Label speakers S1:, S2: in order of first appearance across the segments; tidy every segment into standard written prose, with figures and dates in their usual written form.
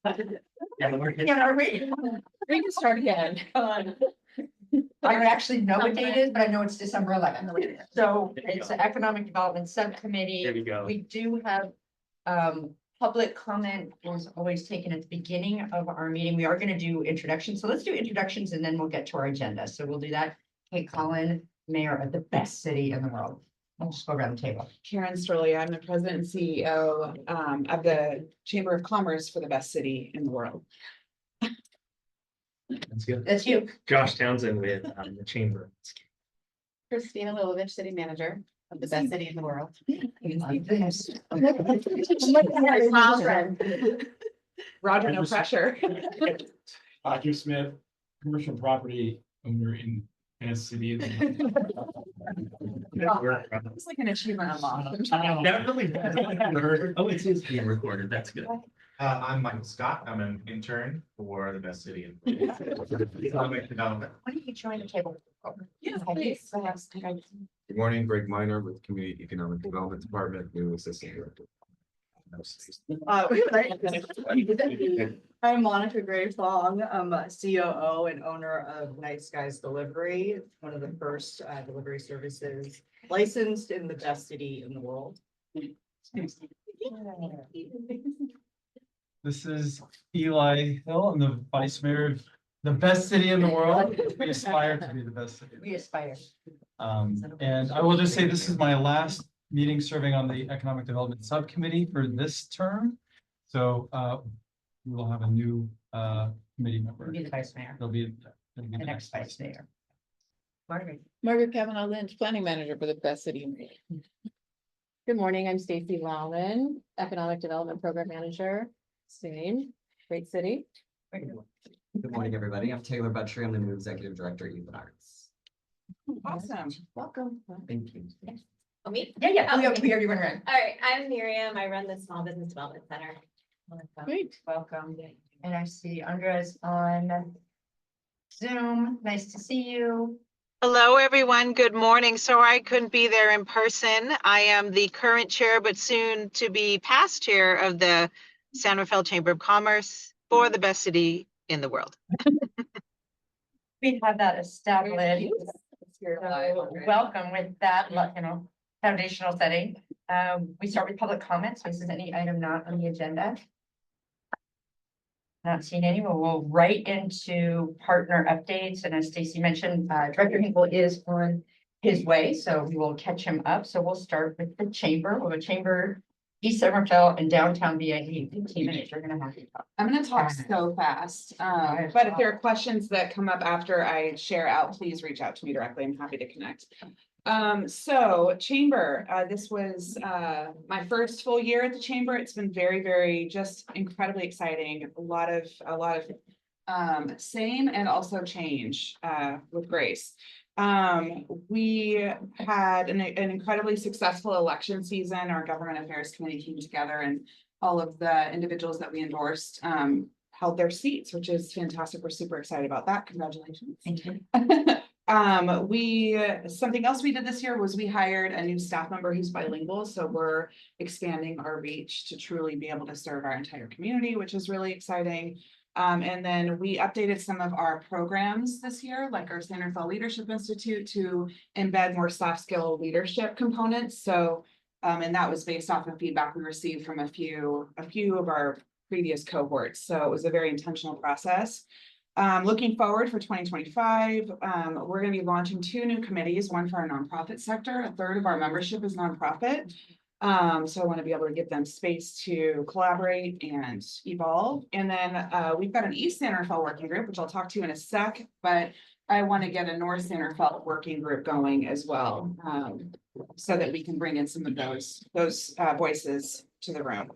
S1: Yeah, we're
S2: We can start again.
S3: I don't actually know what date it is, but I know it's December 11th. So
S1: There you
S3: it's
S1: go.
S3: the Economic Development Subcommittee.
S1: There we go.
S3: We do have public comment was always taken at the beginning of our meeting. We are going to do introductions. So let's do introductions and then we'll get to our agenda. So we'll do that. Kate Collin, mayor of the best city in the world. We'll just go around the table.
S2: Karen Sterling, I'm the president and CEO of the Chamber of Commerce for the best city in the world.
S1: That's good.
S3: That's you.
S1: Josh Townsend with the chamber.
S4: Christina Lilovich, city manager of the best city in the world.
S2: Roger, no pressure.
S5: Roger Smith, commercial property owner in Kansas City.
S2: It's like an achievement unlocked.
S1: That really. Oh, it is being recorded. That's good.
S6: I'm Michael Scott. I'm an intern for the best city in economic development.
S3: Why don't you join the table?
S2: Yes, please.
S7: Good morning, Greg Minor with Community Economic Development Department, new assistant director.
S8: I'm Monica Graves Long. I'm a COO and owner of Nice Guys Delivery, one of the first delivery services licensed in the best city in the world.
S5: This is Eli Hill. I'm the vice mayor of the best city in the world. We aspire to be the best city.
S3: We aspire.
S5: And I will just say this is my last meeting serving on the Economic Development Subcommittee for this term. So we will have a new committee member.
S3: Be the vice mayor,
S5: There'll be
S3: the next vice mayor. Margaret.
S4: Margaret Kavanaugh Lynch, planning manager for the best city in the world. Good morning, I'm Stacy Lowman, economic development program manager. Same, great city.
S9: Good morning, everybody. I'm Taylor Buttrey. I'm the new executive director at Youth and Arts.
S2: Awesome.
S3: Welcome.
S9: Thank you.
S4: Oh, me?
S3: Yeah, we already went around.
S4: All right, I'm Miriam. I run the Small Business Development Center.
S3: Great. Welcome. And I see Andres on Zoom. Nice to see you.
S10: Hello, everyone. Good morning. Sorry I couldn't be there in person. I am the current chair, but soon to be past chair of the San Rafael Chamber of Commerce for the best city in the world.
S3: We have that established. So, welcome with that, foundational setting. We start with public comments. This is any item not on the agenda. Not seeing any, we'll go right into partner updates. And as Stacy mentioned, Director Hinkle is on his way, so we will catch him up. So we'll start with the chamber. We'll have a chamber, East San Rafael and downtown VIE. 15 minutes, you're gonna have to talk.
S2: I'm gonna talk so fast, but if there are questions that come up after I share out, please reach out to me directly. I'm happy to connect. So chamber, this was my first full year at the chamber. It's been very, just incredibly exciting. A lot of same and also change with grace. We had an incredibly successful election season. Our government affairs committee came together and all of the individuals that we endorsed held their seats, which is fantastic. We're super excited about that. Congratulations.
S3: Thank you.
S2: Something else we did this year was we hired a new staff member who's bilingual. So we're expanding our reach to truly be able to serve our entire community, which is really exciting. And then we updated some of our programs this year, like our San Rafael Leadership Institute, to embed more soft skill leadership components. So, and that was based off of feedback we received from a few of our previous cohorts. So it was a very intentional process. Looking forward for 2025, we're going to be launching 2 new committees, one for our nonprofit sector. A third of our membership is nonprofit. So I want to be able to give them space to collaborate and evolve. And then we've got an East San Rafael working group, which I'll talk to in a sec, but I want to get a North San Rafael working group going as well, so that we can bring in some of those voices to the room.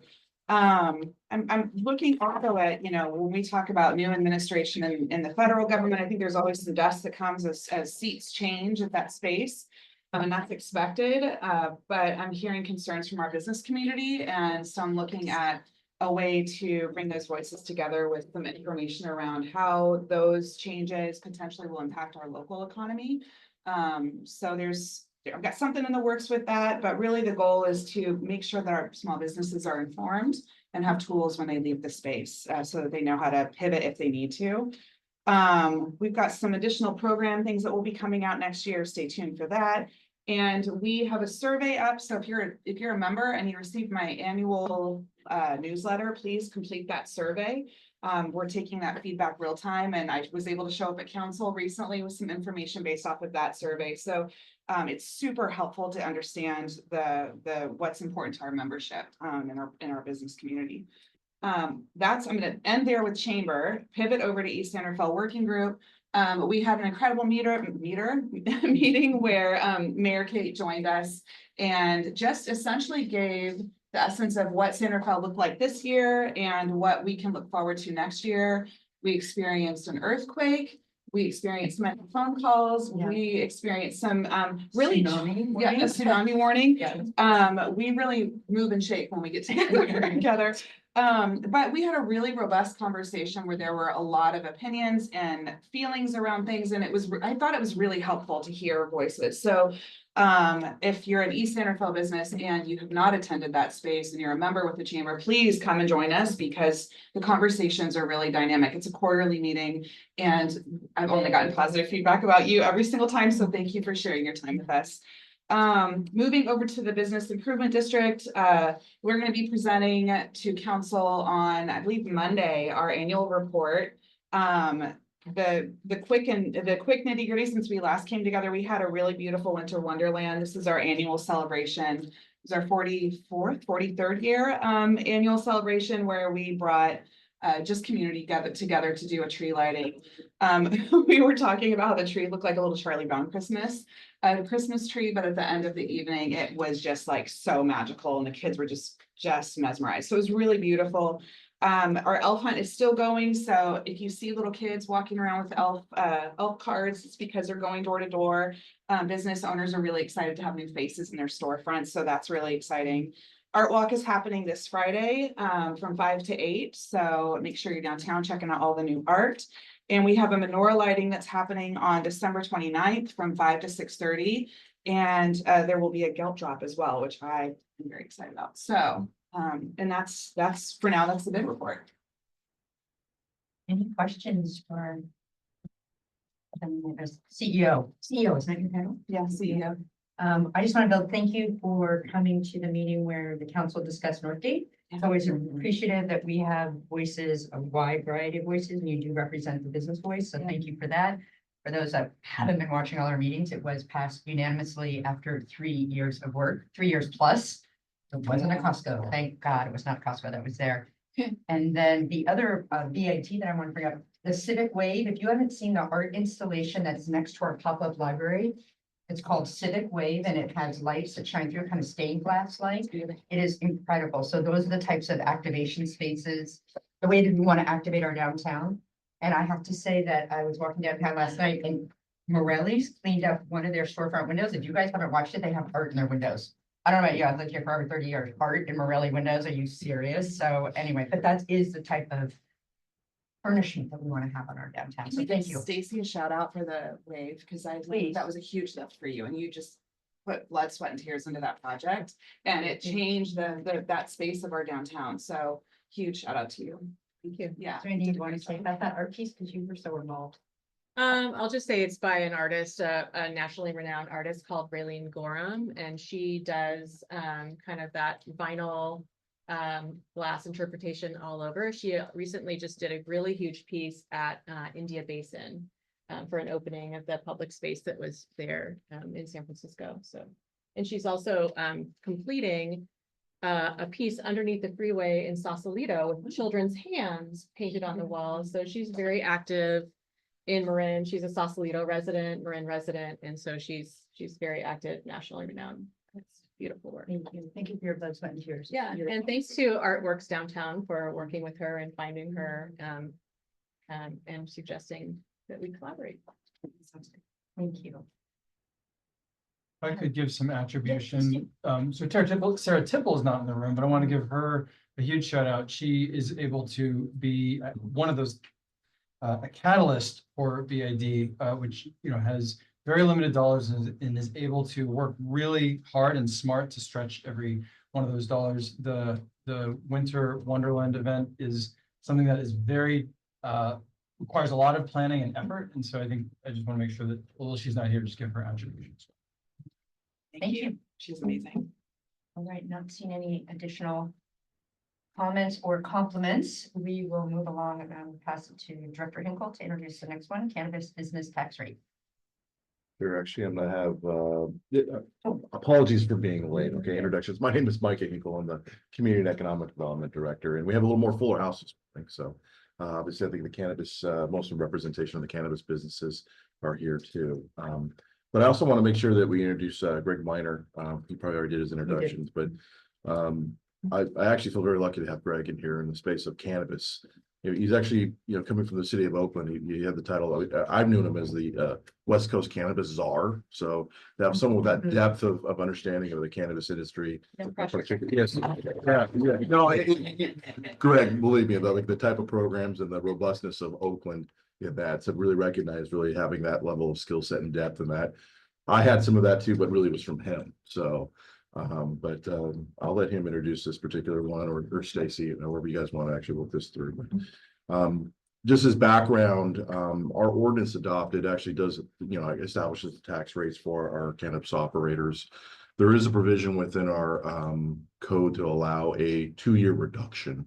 S2: I'm looking also at, when we talk about new administration in the federal government, I think there's always some dust that comes as seats change at that space. And that's expected, but I'm hearing concerns from our business community. And so I'm looking at a way to bring those voices together with some information around how those changes potentially will impact our local economy. So I've got something in the works with that, but really the goal is to make sure that our small businesses are informed and have tools when they leave the space, so that they know how to pivot if they need to. We've got some additional program things that will be coming out next year. Stay tuned for that. And we have a survey up. So if you're a member and you received my annual newsletter, please complete that survey. We're taking that feedback real time, and I was able to show up at council recently with some information based off of that survey. So it's super helpful to understand the what's important to our membership in our business community. I'm gonna end there with chamber, pivot over to East San Rafael Working Group. We had an incredible meeting where Mayor Kate joined us and just essentially gave the essence of what San Rafael looked like this year and what we can look forward to next year. We experienced an earthquake. We experienced many phone calls.
S3: Yeah.
S2: We experienced some really
S3: Tsunami
S2: yeah,
S3: warning.
S2: a tsunami warning.
S3: Yeah.
S2: We really move and shake when we get together. But we had a really robust conversation where there were a lot of opinions and feelings around things, and I thought it was really helpful to hear voices. So if you're an East San Rafael business and you have not attended that space and you're a member with the chamber, please come and join us because the conversations are really dynamic. It's a quarterly meeting, and I've only gotten positive feedback about you every single time. So thank you for sharing your time with us. Moving over to the Business Improvement District, we're going to be presenting to council on, I believe, Monday, our annual report. The quick nitty gritty, since we last came together, we had a really beautiful winter wonderland. This is our annual celebration. It's our 43rd year annual celebration where we brought just community together to do a tree lighting. We were talking about how the tree looked like a little Charlie Brown Christmas tree, but at the end of the evening, it was just like so magical, and the kids were just mesmerized. So it was really beautiful. Our elf hunt is still going, so if you see little kids walking around with elf cards, it's because they're going door to door. Business owners are really excited to have new faces in their storefronts, so that's really exciting. Art Walk is happening this Friday from 5 to 8, so make sure you're downtown checking out all the new art. And we have a menorah lighting that's happening on December 29th from 5 to 6:30, and there will be a gelt drop as well, which I am very excited about. So, and that's for now, that's the big report.
S3: Any questions for CEO? CEO, is that your title?
S2: Yeah, CEO.
S3: I just want to thank you for coming to the meeting where the council discussed Northgate. It's always appreciative that we have voices, a wide variety of voices, and you do represent the business voice. So thank you for that. For those that haven't been watching all our meetings, it was passed unanimously after 3 years of work, 3 years plus. It wasn't a Costco. Thank God it was not Costco that was there. And then the other BIT that I want to bring up, the Civic Wave. If you haven't seen the art installation that's next to our pop-up library, it's called Civic Wave, and it has lights that shine through, kind of stained glass light. It is incredible. So those are the types of activation spaces, the way that we want to activate our downtown. And I have to say that I was walking downtown last night and Morelli's cleaned up one of their storefront windows. If you guys haven't watched it, they have art in their windows. I don't know about you, I've lived here for over 30 years. Art in Morelli windows, are you serious? So anyway, but that is the type of furnishing that we want to have on our downtown. So thank you.
S2: Stacy, a shout out for the wave, because I think
S3: Please.
S2: that was a huge lift for you, and you just put blood, sweat, and tears into that project, and it changed that space of our downtown. So huge shout out to you.
S4: Thank you.
S2: Yeah.
S3: Is there anything you want to say about that art piece? Because you were so involved.
S4: I'll just say it's by an artist, a nationally renowned artist called Raylene Gorham, and she does kind of that vinyl glass interpretation all over. She recently just did a really huge piece at India Basin for an opening of the public space that was there in San Francisco. So, and she's also completing a piece underneath the freeway in Sausalito with children's hands painted on the walls. So she's very active in Marin. She's a Sausalito resident, Marin resident, and so she's very active, nationally renowned. It's beautiful work.
S3: Thank you. Thank you for your blood, sweat, and tears.
S4: Yeah, and thanks to Artworks Downtown for working with her and finding her and suggesting that we collaborate.
S3: Thank you.
S5: If I could give some attribution, so Sarah Tipple is not in the room, but I want to give her a huge shout out. She is able to be one of those, a catalyst for BID, which, you know, has very limited dollars and is able to work really hard and smart to stretch every one of those dollars. The Winter Wonderland event is something that is very, requires a lot of planning and effort. And so I think I just want to make sure that, although she's not here, just give her attributions.
S3: Thank you.
S2: She's amazing.
S3: All right, not seeing any additional comments or compliments. We will move along and pass it to Director Hinkle to introduce the next one, cannabis business tax rate.
S11: Sure, actually, I'm gonna have, apologies for being late, okay, introductions. My name is Mike Hinkle. I'm the Community and Economic Development Director, and we have a little more fuller house this morning, so. Obviously, I think the cannabis, most of the representation of the cannabis businesses are here too. But I also want to make sure that we introduce Greg Miner. He probably already did his introductions, but I actually feel very lucky to have Greg in here in the space of cannabis. You know, he's actually, coming from the city of Oakland, he had the title, I've known him as the West Coast Cannabis Czar. So to have someone with that depth of understanding of the cannabis industry.
S3: No pressure.
S11: Yes, yeah. No, Greg, believe me, the type of programs and the robustness of Oakland, that's really recognized, really having that level of skill set and depth and that. I had some of that too, but really was from him. So I'll let him introduce this particular one or Stacy, however you guys want to actually work this through. Just as background, our ordinance adopted actually does, establishes the tax rates for our cannabis operators. There is a provision within our code to allow a 2-year reduction.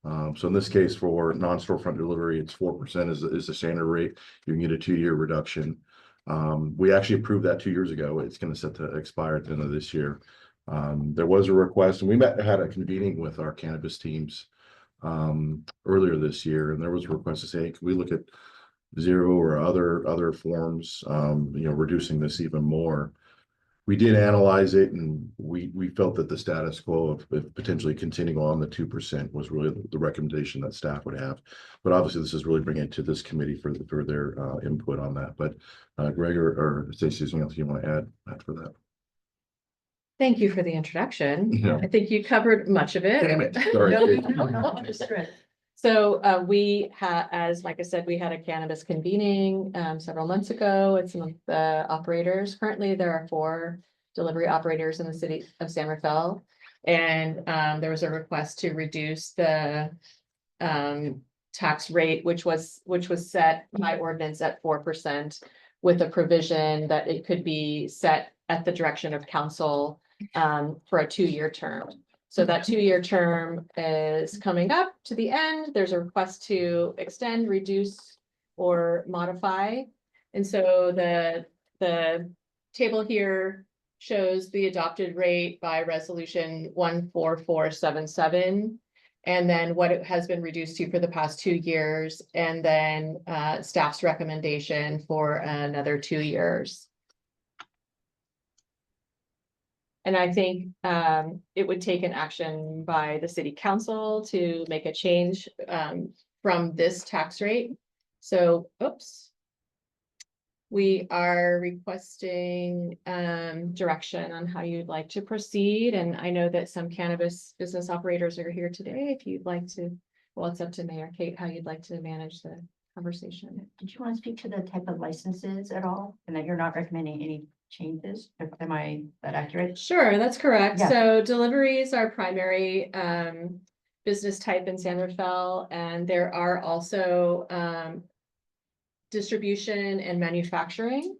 S11: So in this case, for non-storefront delivery, it's 4% is the standard rate. You can get a 2-year reduction. We actually approved that 2 years ago. It's going to set to expire at the end of this year. There was a request, and we had a convening with our cannabis teams earlier this year, and there was a request to say, hey, can we look at 0 or other forms, reducing this even more. We did analyze it, and we felt that the status quo of potentially continuing on the 2% was really the recommendation that staff would have. But obviously, this is really bringing it to this committee for their input on that. But Greg or Stacey, anything else you want to add after that?
S4: Thank you for the introduction.
S11: Yeah.
S4: I think you covered much of it.
S11: Damn it. Sorry.
S3: Understood.
S4: So we had, as like I said, we had a cannabis convening several months ago. It's some of the operators. Currently, there are 4 delivery operators in the city of San Rafael. And there was a request to reduce the tax rate, which was set by ordinance at 4%, with a provision that it could be set at the direction of council for a 2-year term. So that 2-year term is coming up to the end. There's a request to extend, reduce, or modify. And so the table here shows the adopted rate by resolution 14477, and then what it has been reduced to for the past 2 years, and then staff's recommendation for another 2 years. And I think it would take an action by the city council to make a change from this tax rate. So, we are requesting direction on how you'd like to proceed. And I know that some cannabis business operators are here today. If you'd like to, well, it's up to Mayor Kate, how you'd like to manage the conversation.
S3: Did you want to speak to the type of licenses at all? And that you're not recommending any changes? Am I that accurate?
S4: Sure, that's correct.
S3: Yeah.
S4: So delivery is our primary business type in San Rafael, and there are also distribution and manufacturing.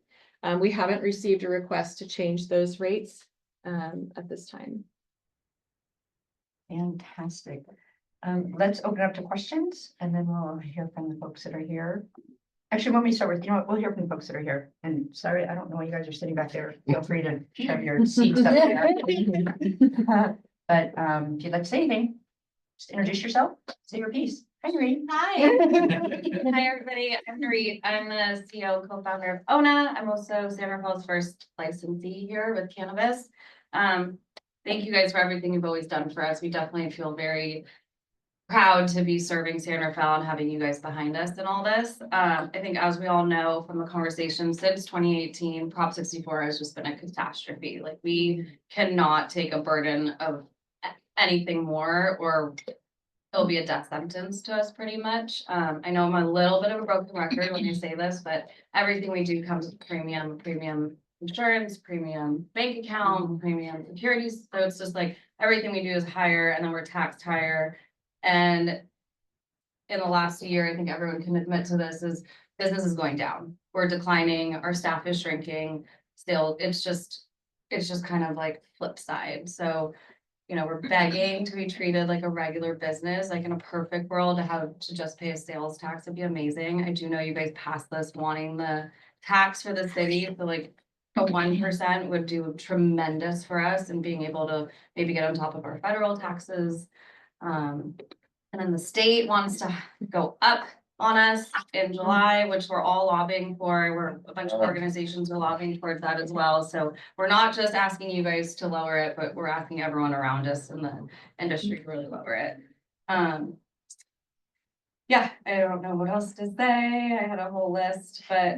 S4: We haven't received a request to change those rates at this time.
S3: Fantastic. Let's open up to questions, and then we'll hear from the folks that are here. Actually, when we start with, we'll hear from the folks that are here. And sorry, I don't know why you guys are sitting back there. Feel free to shove your seats up there. But if you'd like to say anything, just introduce yourself, say your piece. Hi, Noreen.
S12: Hi. Hi, everybody. I'm Noreen. I'm the CEO, co-founder of ONA. I'm also San Rafael's first licensee here with cannabis. Thank you guys for everything you've always done for us. We definitely feel very proud to be serving San Rafael and having you guys behind us in all this. I think, as we all know from the conversation, since 2018, Prop 64 has just been a catastrophe. Like, we cannot take a burden of anything more, or it'll be a death sentence to us pretty much. I know I'm a little bit of a broken record when I say this, but everything we do comes with premium insurance premium, bank account premium, securities. So it's just like everything we do is higher and then we're taxed higher. And in the last year, I think everyone can admit to this, is business is going down. We're declining, our staff is shrinking. Still, it's just kind of like flip side. So, you know, we're begging to be treated like a regular business, like in a perfect world to just pay a sales tax would be amazing. I do know you guys passed this wanting the tax for the city, so like a 1% would do tremendous for us and being able to maybe get on top of our federal taxes. And then the state wants to go up on us in July, which we're all lobbying for. We're a bunch of organizations are lobbying towards that as well. So we're not just asking you guys to lower it, but we're asking everyone around us in the industry to really lower it. Yeah, I don't know what else to say. I had a whole list, but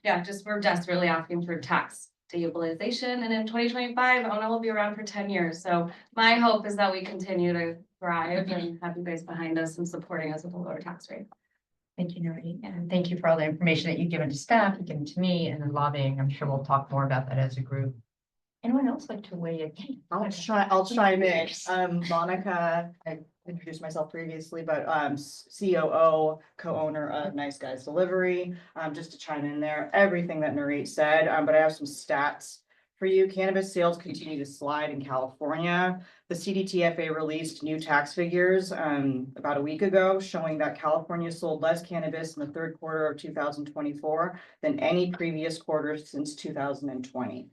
S12: yeah, just we're desperately asking for tax stabilization. And in 2025, ONA will be around for 10 years. So my hope is that we continue to thrive and have you guys behind us and supporting us with a lower tax rate.
S3: Thank you, Nuri, and thank you for all the information that you've given to staff, you've given to me, and then lobbying. I'm sure we'll talk more about that as a group. Anyone else like to weigh in?
S8: I'll chime in. Monica, I introduced myself previously, but COO, co-owner of Nice Guys Delivery. Just to chime in there, everything that Nuri said, but I have some stats for you. Cannabis sales continue to slide in California. The CDTFA released new tax figures about a week ago, showing that California sold less cannabis in the third quarter of 2024 than any previous quarter since 2020.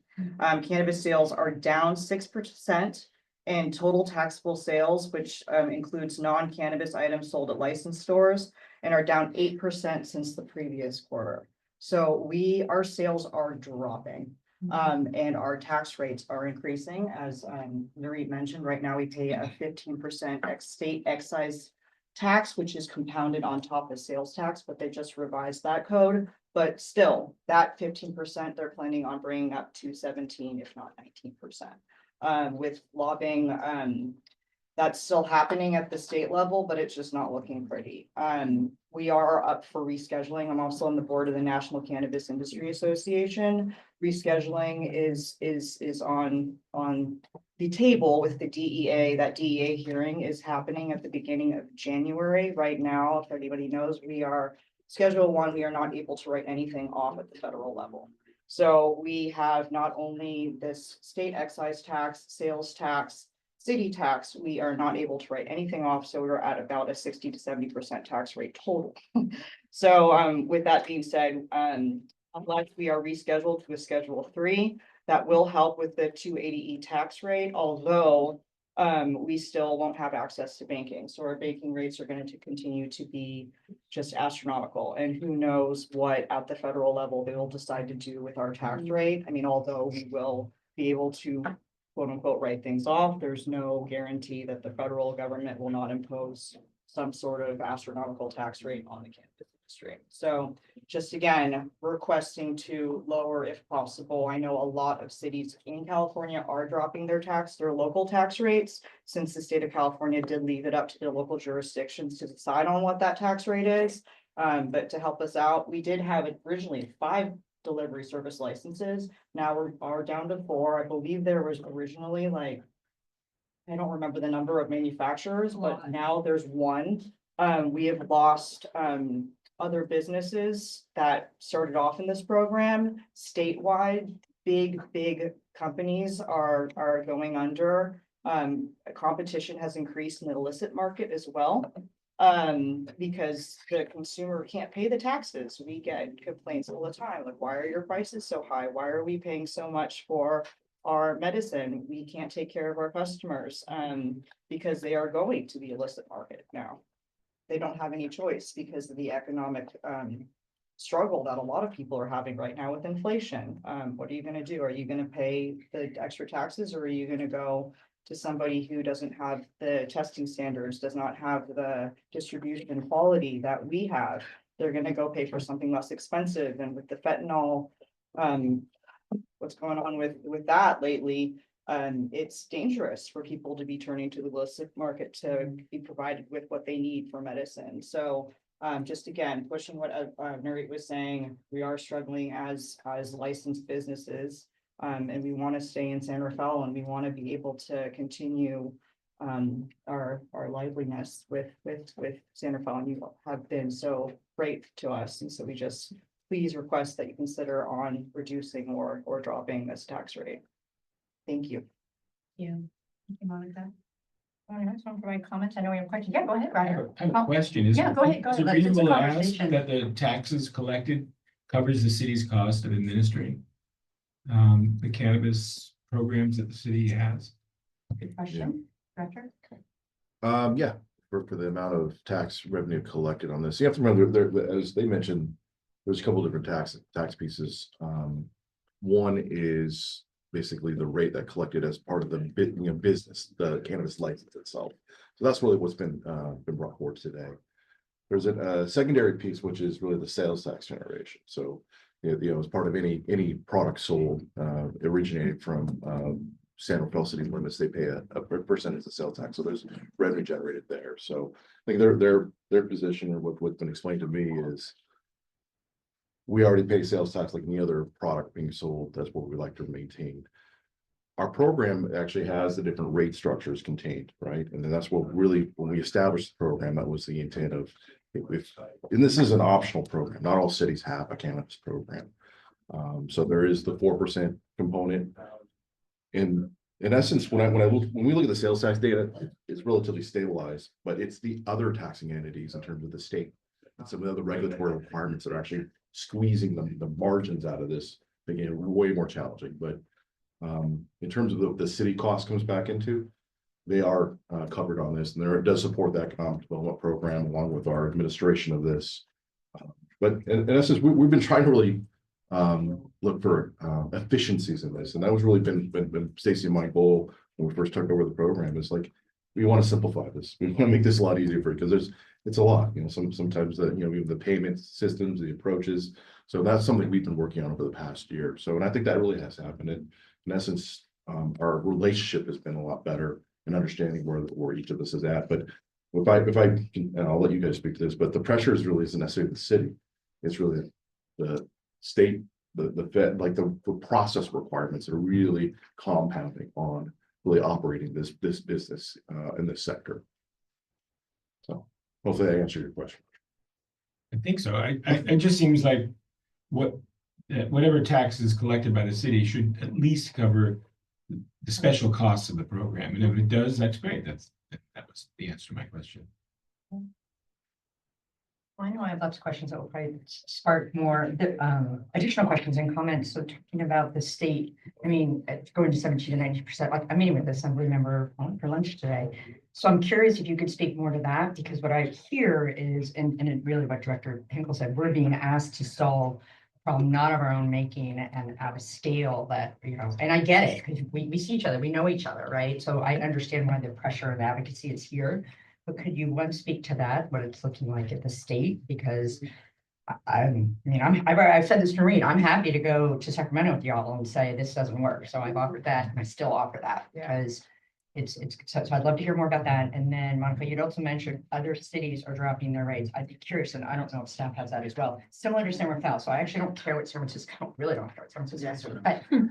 S8: Cannabis sales are down 6% in total taxable sales, which includes non-cannabis items sold at licensed stores, and are down 8% since the previous quarter. So our sales are dropping. And our tax rates are increasing, as Nuri mentioned. Right now, we pay a 15% state excise tax, which is compounded on top of sales tax, but they just revised that code. But still, that 15%, they're planning on bringing up to 17, if not 19%. With lobbying, that's still happening at the state level, but it's just not looking pretty. We are up for rescheduling. I'm also on the board of the National Cannabis Industry Association. Rescheduling is on the table with the DEA. That DEA hearing is happening at the beginning of January. Right now, if anybody knows, we are Schedule 1, we are not able to write anything off at the federal level. So we have not only this state excise tax, sales tax, city tax, we are not able to write anything off. So we're at about a 60 to 70% tax rate total. So with that being said, unless we are rescheduled to a Schedule 3, that will help with the 280E tax rate, although we still won't have access to banking. So our banking rates are going to continue to be just astronomical. And who knows what at the federal level they will decide to do with our tax rate. I mean, although we will be able to quote unquote write things off, there's no guarantee that the federal government will not impose some sort of astronomical tax rate on the cannabis industry. So just again, requesting to lower if possible. I know a lot of cities in California are dropping their local tax rates, since the state of California did leave it up to the local jurisdictions to decide on what that tax rate is. But to help us out, we did have originally 5 delivery service licenses. Now we're down to 4. I believe there was originally I don't remember the number of manufacturers, but now there's 1. We have lost other businesses that started off in this program statewide. Big companies are going under. Competition has increased in the illicit market as well. Because the consumer can't pay the taxes. We get complaints all the time, like, why are your prices so high? Why are we paying so much for our medicine? We can't take care of our customers, because they are going to the illicit market now. They don't have any choice because of the economic struggle that a lot of people are having right now with inflation. What are you going to do? Are you going to pay the extra taxes, or are you going to go to somebody who doesn't have the testing standards, does not have the distribution quality that we have? They're going to go pay for something less expensive. And with the fentanyl, what's going on with that lately, it's dangerous for people to be turning to the illicit market to be provided with what they need for medicine. So Just again, pushing what Nurit was saying, we are struggling as licensed businesses. And we want to stay in San Rafael and we want to be able to continue our liveliness with San Rafael. And you have been so great to us. And so we just please request that you consider on reducing or dropping this tax rate. Thank you.
S3: Thank you, Monica. Next one for my comments. I know we have questions. Yeah, go ahead, Ryan.
S1: I have a question. Is
S3: Yeah, go ahead.
S1: is it
S3: Let's- it's a
S1: reasonable to ask
S3: conversation.
S1: that the taxes collected covers the city's cost of administering the cannabis programs that the city has?
S3: Good question, Director.
S11: Yeah, for the amount of tax revenue collected on this, you have to remember, as they mentioned, there's a couple different tax pieces. One is basically the rate that collected as part of the business, the cannabis license itself. So that's really what's been brought forward today. There's a secondary piece, which is really the sales tax generation. So, as part of any product sold, originating from San Rafael city limits, they pay a percentage of sales tax. So there's revenue generated there. So I think their position, or what's been explained to me, is we already pay sales tax like any other product being sold. That's what we like to maintain. Our program actually has the different rate structures contained, right? And then that's what really, when we established the program, that was the intent of, and this is an optional program. Not all cities have a cannabis program. So there is the 4% component. In essence, when we look at the sales tax data, it's relatively stabilized, but it's the other taxing entities in terms of the state and some of the other regulatory requirements that are actually squeezing the margins out of this, making it way more challenging. But in terms of the city cost comes back into, they are covered on this, and it does support the economic development program along with our administration of this. But in essence, we've been trying to really look for efficiencies in this, and that was really been Stacy and my goal when we first took over the program. Is like, we want to simplify this. We want to make this a lot easier for you, because it's a lot. Sometimes we have the payment systems, the approaches. So that's something we've been working on over the past year. So, and I think that really has happened. And in essence, our relationship has been a lot better in understanding where each of us is at. But if I can, and I'll let you guys speak to this, but the pressure really isn't necessarily the city. It's really the state, the Fed, like the process requirements are really compounding on really operating this business in this sector. So hopefully I answered your question.
S1: I think so. It just seems like whatever tax is collected by the city should at least cover the special costs of the program. And if it does, that's great. That was the answer to my question.
S3: I know I have lots of questions that will probably spark more additional questions and comments. So talking about the state, I mean, it's going to 70 to 90%. Like I'm meeting with the assembly member for lunch today. So I'm curious if you could speak more to that, because what I hear is, and it really what Director Hinkle said, we're being asked to solve a problem not of our own making and at a scale that, and I get it, because we see each other, we know each other, right? So I understand why the pressure of advocacy is here. But could you speak to that, what it's looking like at the state? Because I've said this to Reed, I'm happy to go to Sacramento with y'all and say this doesn't work. So I've offered that, and I still offer that because so I'd love to hear more about that. And then Monica, you'd also mentioned other cities are dropping their rates. I'd be curious, and I don't know if staff has that as well. Similar to San Rafael, so I actually don't care what San Francisco, really don't care what San Francisco is.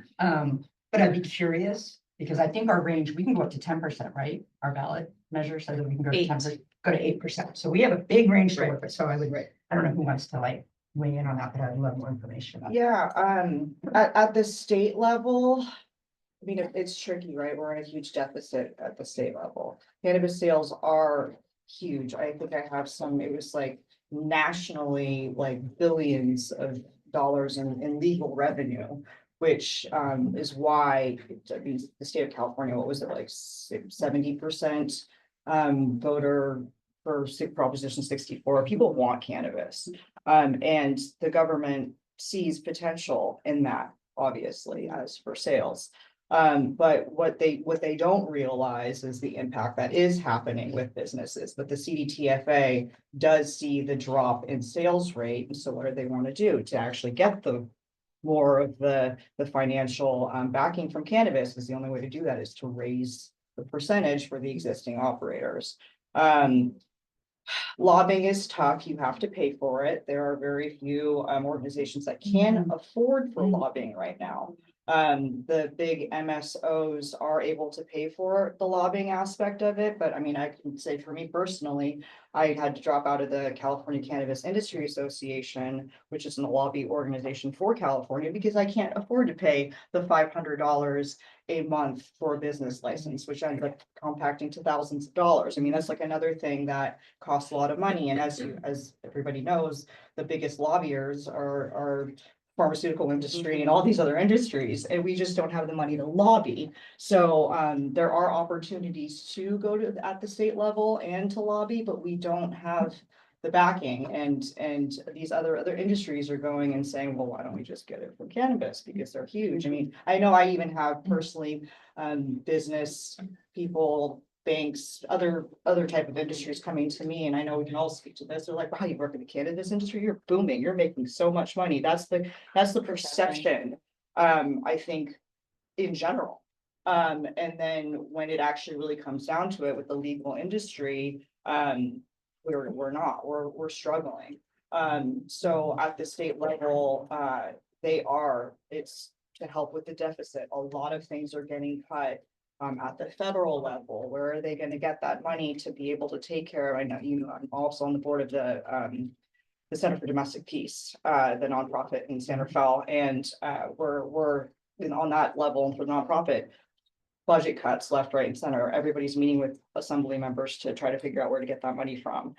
S3: But I'd be curious, because I think our range, we can go up to 10%, right? Our ballot measure so that we can go to 10%, go to 8%. So we have a big range to work with. So I don't know who wants to weigh in on that, but I'd love more information about that.
S8: Yeah, at the state level, I mean, it's tricky, right? We're in a huge deficit at the state level. Cannabis sales are huge. I think I have it was nationally, billions of dollars in legal revenue, which is why the state of California, what was it, 70% voter for Proposition 64? People want cannabis, and the government sees potential in that, obviously, as for sales. But what they don't realize is the impact that is happening with businesses. But the CDTFA does see the drop in sales rate, and so what do they want to do to actually get more of the financial backing from cannabis? Is the only way to do that is to raise the percentage for the existing operators. Lobbying is tough. You have to pay for it. There are very few organizations that can afford for lobbying right now. The big MSOs are able to pay for the lobbying aspect of it, but I mean, I can say for me personally, I had to drop out of the California Cannabis Industry Association, which is a lobby organization for California, because I can't afford to pay the $500 a month for a business license, which ends up compacting to thousands of dollars. I mean, that's like another thing that costs a lot of money. And as everybody knows, the biggest lobbyers are pharmaceutical industry and all these other industries, and we just don't have the money to lobby. So there are opportunities to go to at the state level and to lobby, but we don't have the backing, and these other industries are going and saying, well, why don't we just get it from cannabis because they're huge. I mean, I know I even have personally business people, banks, other type of industries coming to me, and I know we can all speak to this. They're like, wow, you work in the cannabis industry, you're booming, you're making so much money. That's the perception, I think, in general. And then when it actually really comes down to it with the legal industry, we're struggling. So at the state level, it's to help with the deficit. A lot of things are getting cut. At the federal level, where are they gonna get that money to be able to take care of? I know, I'm also on the board of the Center for Domestic Peace, the nonprofit in Santa Fe, and we're on that level for nonprofit. Budget cuts left, right, and center. Everybody's meeting with assembly members to try to figure out where to get that money from.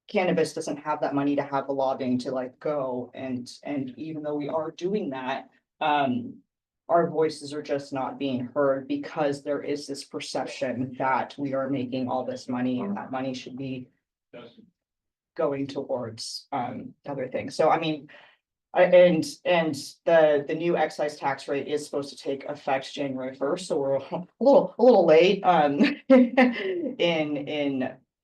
S8: Cannabis doesn't have that money to have the lobbying to like go, and even though we are doing that, our voices are just not being heard because there is this perception that we are making all this money and that money should be going towards other things. So I mean, and the new excise tax rate is supposed to take effect January 1st, so we're a little late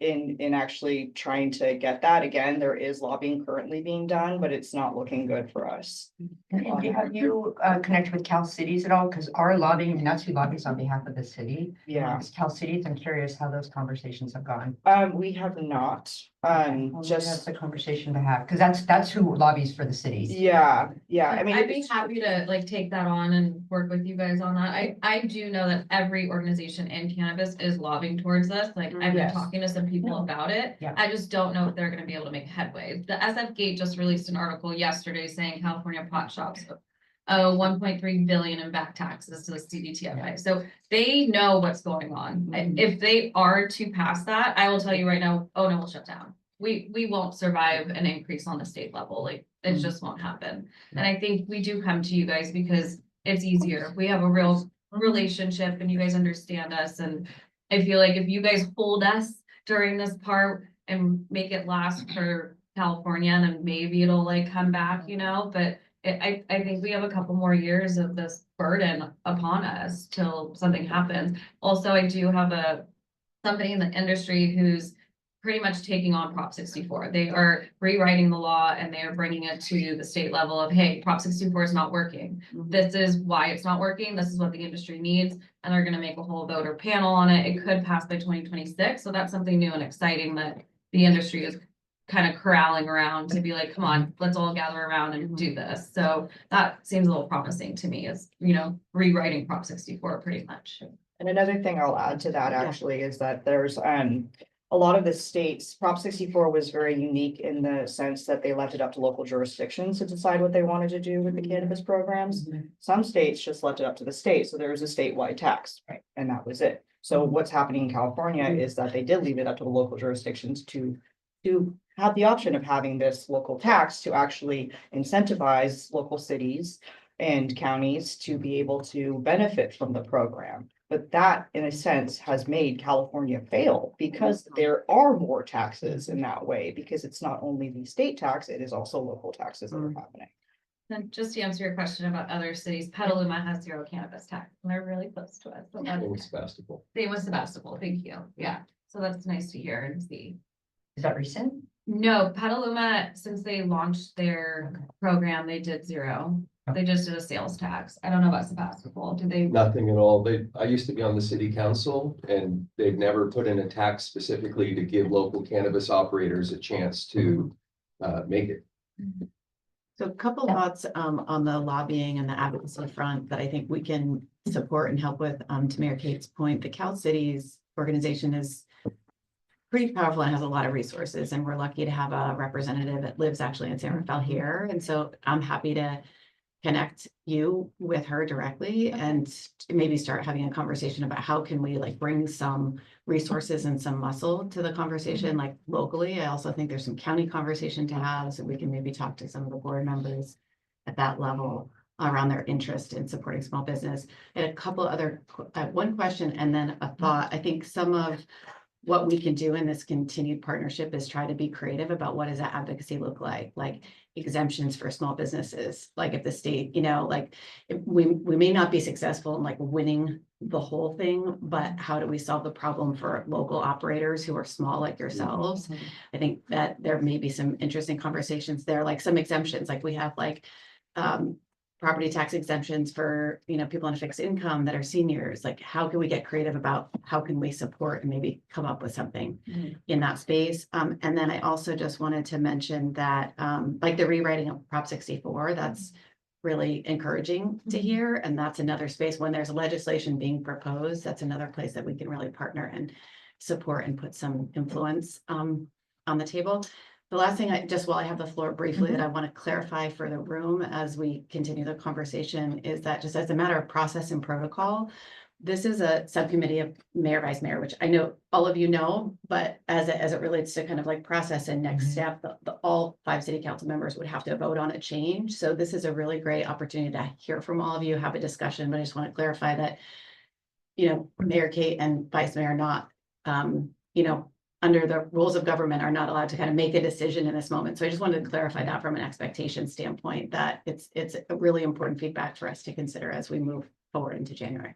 S8: in actually trying to get that. Again, there is lobbying currently being done, but it's not looking good for us.
S3: Have you connected with Cal Cities at all? Because our lobbying, that's who lobbies on behalf of the city.
S8: Yeah.
S3: It's Cal Cities. I'm curious how those conversations have gone.
S8: We have not,
S3: Well, maybe that's
S8: just,
S3: the conversation to have, because that's who lobbies for the city.
S8: yeah, I mean.
S12: I'd be happy to like take that on and work with you guys on that. I do know that every organization in cannabis is lobbying towards this. Like I've been
S8: Yes.
S12: talking to some people about it.
S3: Yeah.
S12: I just don't know if they're gonna be able to make headway. The SF Gate just released an article yesterday saying California pot shops owe 1.3 billion in back taxes to the CDTFI. So they know what's going on. If they are to pass that, I will tell you right now, oh no, we'll shut down. We won't survive an increase on the state level. Like it just won't happen. And I think we do come to you guys because it's easier. We have a real relationship and you guys understand us. And I feel like if you guys hold us during this part and make it last for California, then maybe it'll like come back, you know, but I think we have a couple more years of this burden upon us till something happens. Also, I do have somebody in the industry who's pretty much taking on Prop 64. They are rewriting the law and they are bringing it to the state level of, hey, Prop 64 is not working. This is why it's not working. This is what the industry needs. And they're going to make a whole voter panel on it. It could pass by 2026. So that's something new and exciting that the industry is kind of corralling around to be like, come on, let's all gather around and do this. So that seems a little promising to me is, you know, rewriting Prop 64 pretty much.
S8: And another thing I'll add to that actually is that there's a lot of the states, Prop 64 was very unique in the sense that they left it up to local jurisdictions to decide what they wanted to do with the cannabis programs. Some states just left it up to the state, so there was a statewide tax, right? And that was it. So what's happening in California is that they did leave it up to the local jurisdictions to have the option of having this local tax to actually incentivize local cities and counties to be able to benefit from the program. But that, in a sense, has made California fail because there are more taxes in that way, because it's not only the state tax, it is also local taxes that are happening.
S12: And just to answer your question about other cities, Petaluma has 0 cannabis tax and they're really close to us. So that's
S7: Sebastopol.
S12: same with Sebastopol. Thank you. Yeah. So that's nice to hear and see.
S3: Is that recent?
S12: No, Petaluma, since they launched their program, they did 0. They just did a sales tax. I don't know about Sebastopol. Did they?
S13: Nothing at all. I used to be on the city council and they've never put in a tax specifically to give local cannabis operators a chance to make it.
S14: So a couple thoughts on the lobbying and the advocacy front that I think we can support and help with. To Mayor Kate's point, the Cal Cities organization is pretty powerful and has a lot of resources, and we're lucky to have a representative that lives actually in San Rafael here. And so I'm happy to connect you with her directly and maybe start having a conversation about how can we like bring some resources and some muscle to the conversation, like locally. I also think there's some county conversation to have, so we can maybe talk to some of the board members at that level around their interest in supporting small business. And a couple other, one question and then a thought. I think some of what we can do in this continued partnership is try to be creative about what does that advocacy look like exemptions for small businesses. Like if the state, like if we may not be successful in like winning the whole thing, but how do we solve the problem for local operators who are small like yourselves? I think that there may be some interesting conversations there, like some exemptions, like we have like property tax exemptions for, people on a fixed income that are seniors. Like, how can we get creative about how can we support and maybe come up with something in that space? And then I also just wanted to mention that, like the rewriting of Prop 64, that's really encouraging to hear. And that's another space when there's legislation being proposed, that's another place that we can really partner and support and put some influence on the table. The last thing while I have the floor briefly, that I want to clarify for the room as we continue the conversation is that just as a matter of process and protocol, this is a subcommittee of mayor, vice mayor, which I know all of you know, but as it relates to kind of like process and next step, all 5 city council members would have to vote on a change. So this is a really great opportunity to hear from all of you, have a discussion, but I just want to clarify that, Mayor Kate and Vice Mayor are not, under the rules of government are not allowed to kind of make a decision in this moment. So I just wanted to clarify that from an expectation standpoint, that it's a really important feedback for us to consider as we move forward into January.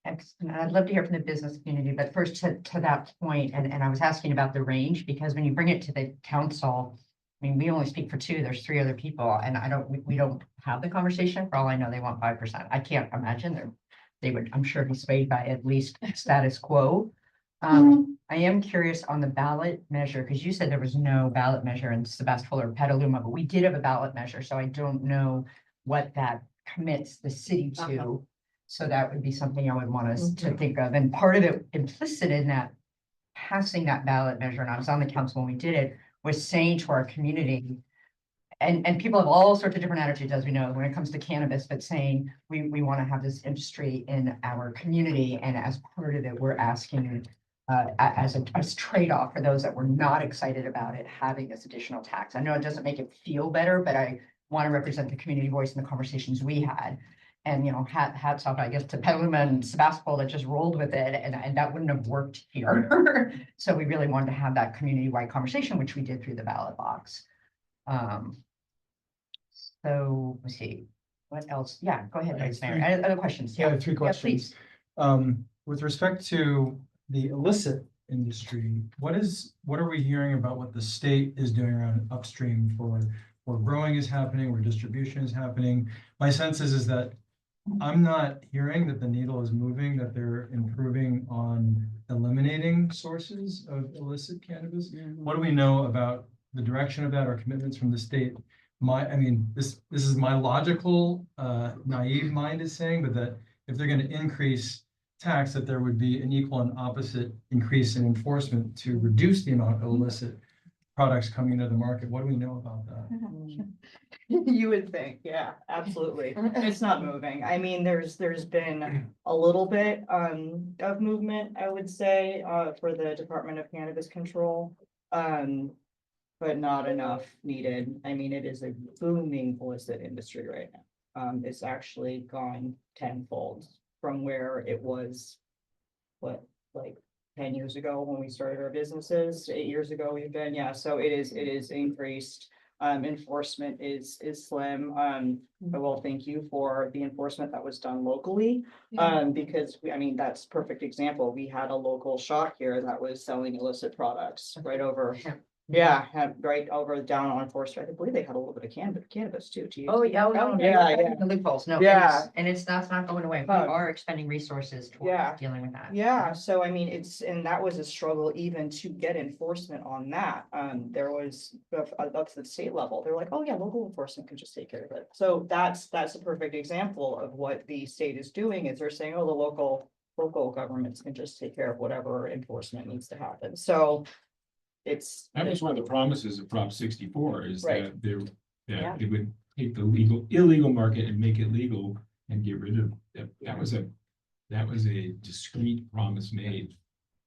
S3: Excellent. I'd love to hear from the business community, but first to that point, and I was asking about the range, because when you bring it to the council, I mean, we only speak for 2, there's 3 other people, and we don't have the conversation. For all I know, they want 5%. I can't imagine they would, I'm sure, be swayed by at least status quo. I am curious on the ballot measure, because you said there was no ballot measure in Sebastopol or Petaluma, but we did have a ballot measure, so I don't know what that commits the city to. So that would be something I would want us to think of. And part of it implicit in that passing that ballot measure, and I was on the council when we did it, was saying to our community, and people have all sorts of different attitudes, as we know, when it comes to cannabis, but saying we want to have this industry in our community. And as part of it, we're asking as a trade-off for those that were not excited about it, having this additional tax. I know it doesn't make it feel better, but I want to represent the community voice in the conversations we had. And, hats off, I guess, to Petaluma and Sebastopol that just rolled with it, and that wouldn't have worked here. So we really wanted to have that community-wide conversation, which we did through the ballot box. So let's see, what else? Yeah, go ahead, Vice Mayor. Other questions?
S5: Yeah, I have 3 questions.
S3: Please.
S5: With respect to the illicit industry, what are we hearing about what the state is doing around upstream for where growing is happening, where distribution is happening? My sense is that I'm not hearing that the needle is moving, that they're improving on eliminating sources of illicit cannabis. What do we know about the direction of that or commitments from the state? This is my logical, naive mind is saying, but that if they're going to increase tax, that there would be an equal and opposite increase in enforcement to reduce the amount of illicit products coming into the market. What do we know about that?
S8: You would think, yeah, absolutely. It's not moving. I mean, there's been a little bit of movement, I would say, for the Department of Cannabis Control. But not enough needed. I mean, it is a booming illicit industry right now. It's actually gone tenfold from where it was, like 10 years ago when we started our businesses, 8 years ago even, yeah, so it is increased. Enforcement is slim. I will thank you for the enforcement that was done locally. Because that's perfect example. We had a local shop here that was selling illicit products right over Yeah, right over down on Fourth Street. I believe they had a little bit of cannabis too.
S3: Oh, yeah,
S8: Yeah.
S3: The loopholes, no.
S8: Yeah.
S3: And that's not going away. We are expending resources
S8: Yeah.
S3: towards dealing with that.
S8: Yeah, so I mean, and that was a struggle even to get enforcement on that. There was, up to the state level, they're like, oh yeah, local enforcement can just take care of it. So that's a perfect example of what the state is doing, is they're saying, oh, the local governments can just take care of whatever enforcement needs to happen. So it's.
S1: That was one of the promises of Prop 64 is
S8: Right.
S1: that
S8: Yeah.
S1: they would take the illegal market and make it legal and get rid of, that was a discrete promise made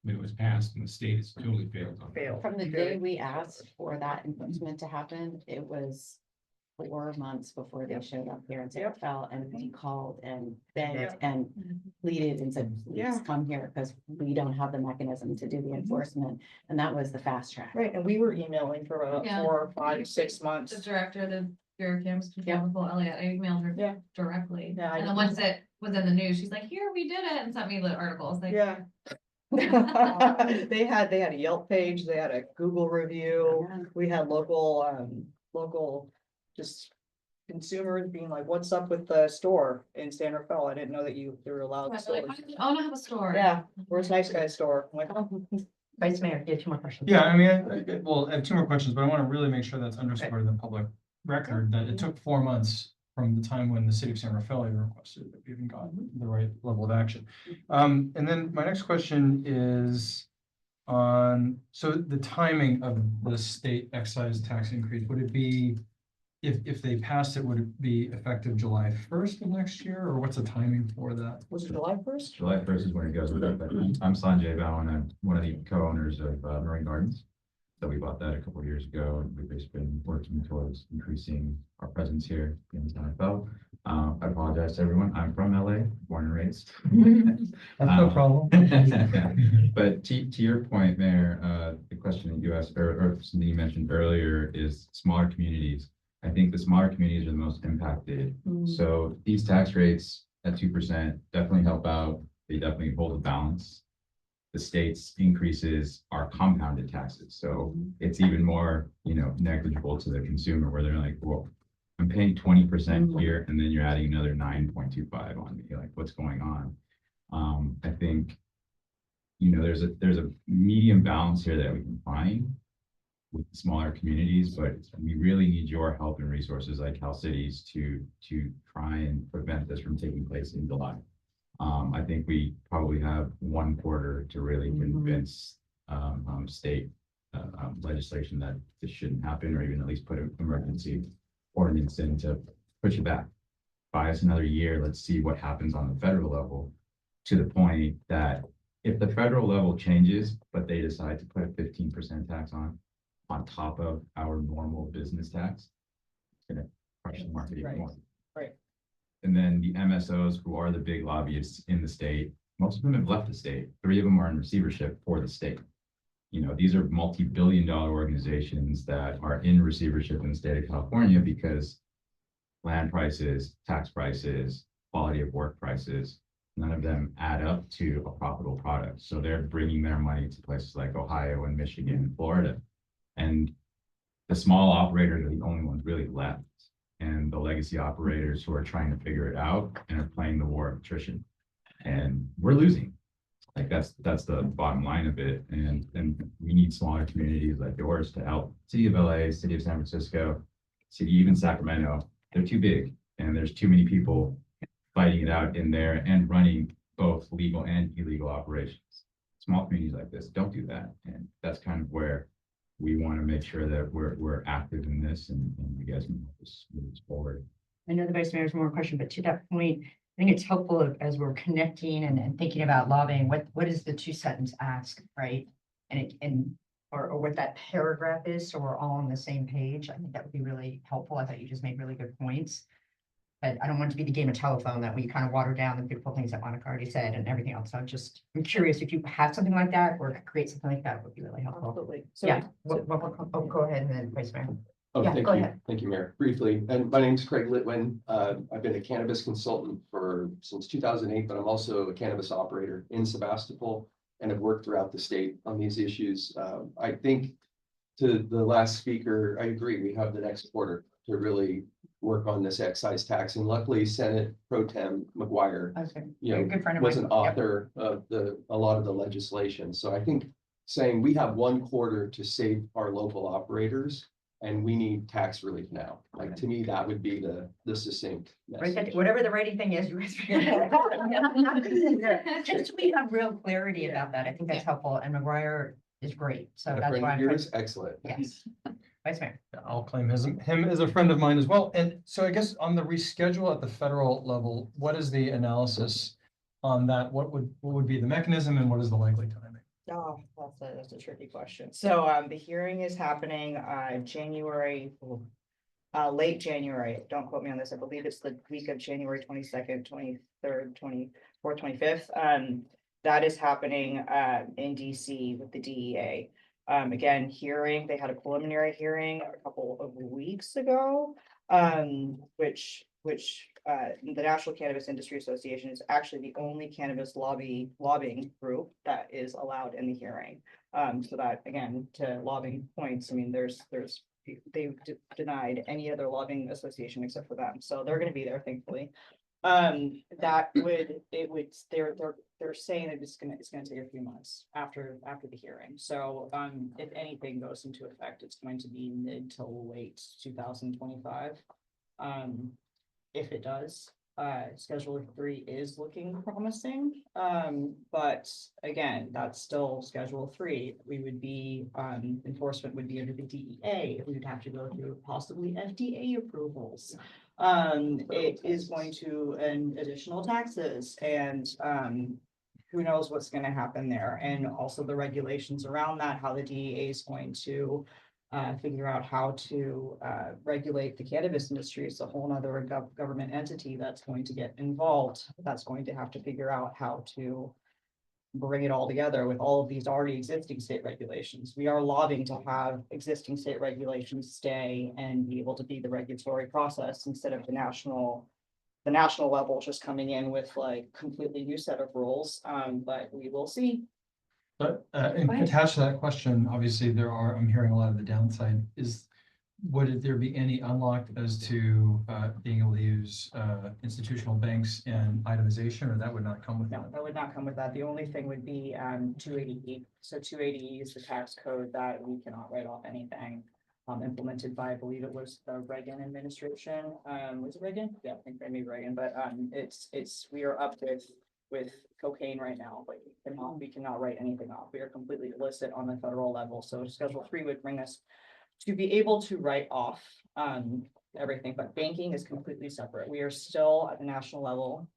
S1: when it was passed, and the state has totally failed on that.
S14: From the day we asked for that enforcement to happen, it was 4 months before they showed up here in San Rafael, and we called and begged and pleaded and said, please come here, because we don't have the mechanism to do the enforcement. And that was the fast track.
S8: Right, and we were emailing for about
S12: Yeah.
S8: 4, 5, 6 months.
S12: The director of the Bureau of Cannabis Control, Nicole Elliott, I emailed her directly.
S8: Yeah, I
S12: And then once it was in the news, she's like, here, we did it, and sent me the articles, like.
S8: Yeah. They had a Yelp page, they had a Google review, we had local just consumers being like, what's up with the store in San Rafael? I didn't know that they were allowed
S12: Like,
S8: stores.
S12: I wanna have a store.
S8: Yeah, where's Nice Guy's store? I'm like, oh.
S3: Vice Mayor, you have 2 more questions.
S5: Yeah, I mean, well, I have 2 more questions, but I want to really make sure that's underscored in the public record, that it took 4 months from the time when the city of San Rafael requested that we even got the right level of action. And then my next question is on, so the timing of the state excise tax increase, would it be, if they passed it, would it be effective July 1st of next year, or what's the timing for that?
S8: Was it July 1st?
S7: July 1st is when it goes with it, but I'm Sanjay Bowen, I'm one of the co-owners of Marine Gardens. So we bought that a couple of years ago, and we've just been working towards increasing our presence here in San Rafael. I apologize to everyone, I'm from LA, born and raised.
S5: That's no problem.
S7: But to your point, Mayor, the question that you asked, or something you mentioned earlier, is smaller communities. I think the smaller communities are the most impacted. So these tax rates at 2% definitely help out. They definitely hold a balance. The state's increases are compounded taxes. So it's even more, negligible to the consumer, where they're like, well, I'm paying 20% here, and then you're adding another 9.25 on me. Like, what's going on? I think, there's a medium balance here that we can find with smaller communities, but we really need your help and resources like Cal Cities to try and prevent this from taking place in July. I think we probably have 1 quarter to really convince state legislation that this shouldn't happen, or even at least put an emergency ordinance in to push it back. Buy us another year. Let's see what happens on the federal level, to the point that if the federal level changes, but they decide to put a 15% tax on top of our normal business tax, it's gonna crush the market even more.
S8: Right.
S7: And then the MSOs, who are the big lobbyists in the state, most of them have left the state. 3 of them are in receivership for the state. These are multi-billion-dollar organizations that are in receivership in the state of California because land prices, tax prices, quality of work prices, none of them add up to a profitable product. So they're bringing their money to places like Ohio and Michigan and Florida. And the small operators are the only ones really left. And the legacy operators who are trying to figure it out and are playing the war of attrition. And we're losing. Like, that's the bottom line of it. And we need smaller communities like yours to help. City of LA, City of San Francisco, City, even Sacramento, they're too big. And there's too many people fighting it out in there and running both legal and illegal operations. Small communities like this don't do that. And that's kind of where we want to make sure that we're active in this, and you guys can move this forward.
S3: I know the Vice Mayor's more question, but to that point, I think it's helpful as we're connecting and thinking about lobbying, what is the 2-sentence ask, right? Or what that paragraph is, so we're all on the same page. I think that would be really helpful. I thought you just made really good points. But I don't want it to be the game of telephone that we kind of water down the beautiful things that Monica already said and everything else. So I'm curious if you have something like that or create something like that would be really helpful.
S8: Absolutely.
S3: Yeah, go ahead and then Vice Mayor.
S13: Oh,
S3: Yeah,
S13: thank
S3: go
S13: you.
S3: ahead.
S13: Thank you, Mayor. Briefly, and my name is Craig Litwin. I've been a cannabis consultant since 2008, but I'm also a cannabis operator in Sebastopol and have worked throughout the state on these issues. I think to the last speaker, I agree, we have the next quarter to really work on this excise tax, and luckily Senate Pro Tem McGuire, you know,
S3: Good friend of
S13: was
S3: mine.
S13: an
S3: Yep.
S13: author of a lot of the legislation. So I think saying we have 1 quarter to save our local operators and we need tax relief now. Like, to me, that would be the succinct
S3: Right,
S13: message.
S3: whatever the writing thing is, you guys. figure it out. Just so we have real clarity about that. I think that's helpful, and McGuire is great, so
S13: A
S3: that's
S13: friend
S3: why.
S13: of
S3: I'm
S13: yours, excellent.
S3: Yes. Vice Mayor.
S5: I'll claim him as a friend of mine as well. And so I guess on the reschedule at the federal level, what is the analysis on that? What would be the mechanism and what is the likely timing?
S8: Oh, that's a tricky question. So, the hearing is happening, January, late January. Don't quote me on this. I believe it's the week of January 22nd, 23rd, 24th, 25th. That is happening, in DC with the DEA. Again, they had a preliminary hearing a couple of weeks ago, which the National Cannabis Industry Association is actually the only cannabis lobbying group that is allowed in the hearing. So that, again, to lobbying points, I mean, they've denied any other lobbying association except for them, so they're gonna be there, thankfully. They're saying that it's gonna take a few months after the hearing. So, if anything goes into effect, it's going to be mid to late 2025. If it does, Schedule 3 is looking promising. But again, that's still Schedule 3. We would be, enforcement would be under the DEA. We would have to go through possibly FDA approvals. It is going to, and additional taxes, and, who knows what's gonna happen there, and also the regulations around that, how the DEA is going to figure out how to regulate the cannabis industry. It's a whole nother government entity that's going to get involved. That's going to have to figure out how to bring it all together with all of these already existing state regulations. We are lobbying to have existing state regulations stay and be able to be the regulatory process instead of the national level just coming in with like completely new set of rules. But we will see.
S5: But attached to that question, obviously I'm hearing a lot of the downside would there be any unlock as to being able to use institutional banks and itemization, or that would not come with
S8: No,
S5: that?
S8: that would not come with that. The only thing would be 280E. So 280E is the tax code that we cannot write off anything. Implemented by, I believe it was the Reagan administration. Was it Reagan? Yeah, I think maybe Reagan, but we are up with cocaine right now, but we cannot write anything off. We are completely illicit on the federal level. So Schedule 3 would bring us to be able to write off everything, but banking is completely separate. We are still at the national level.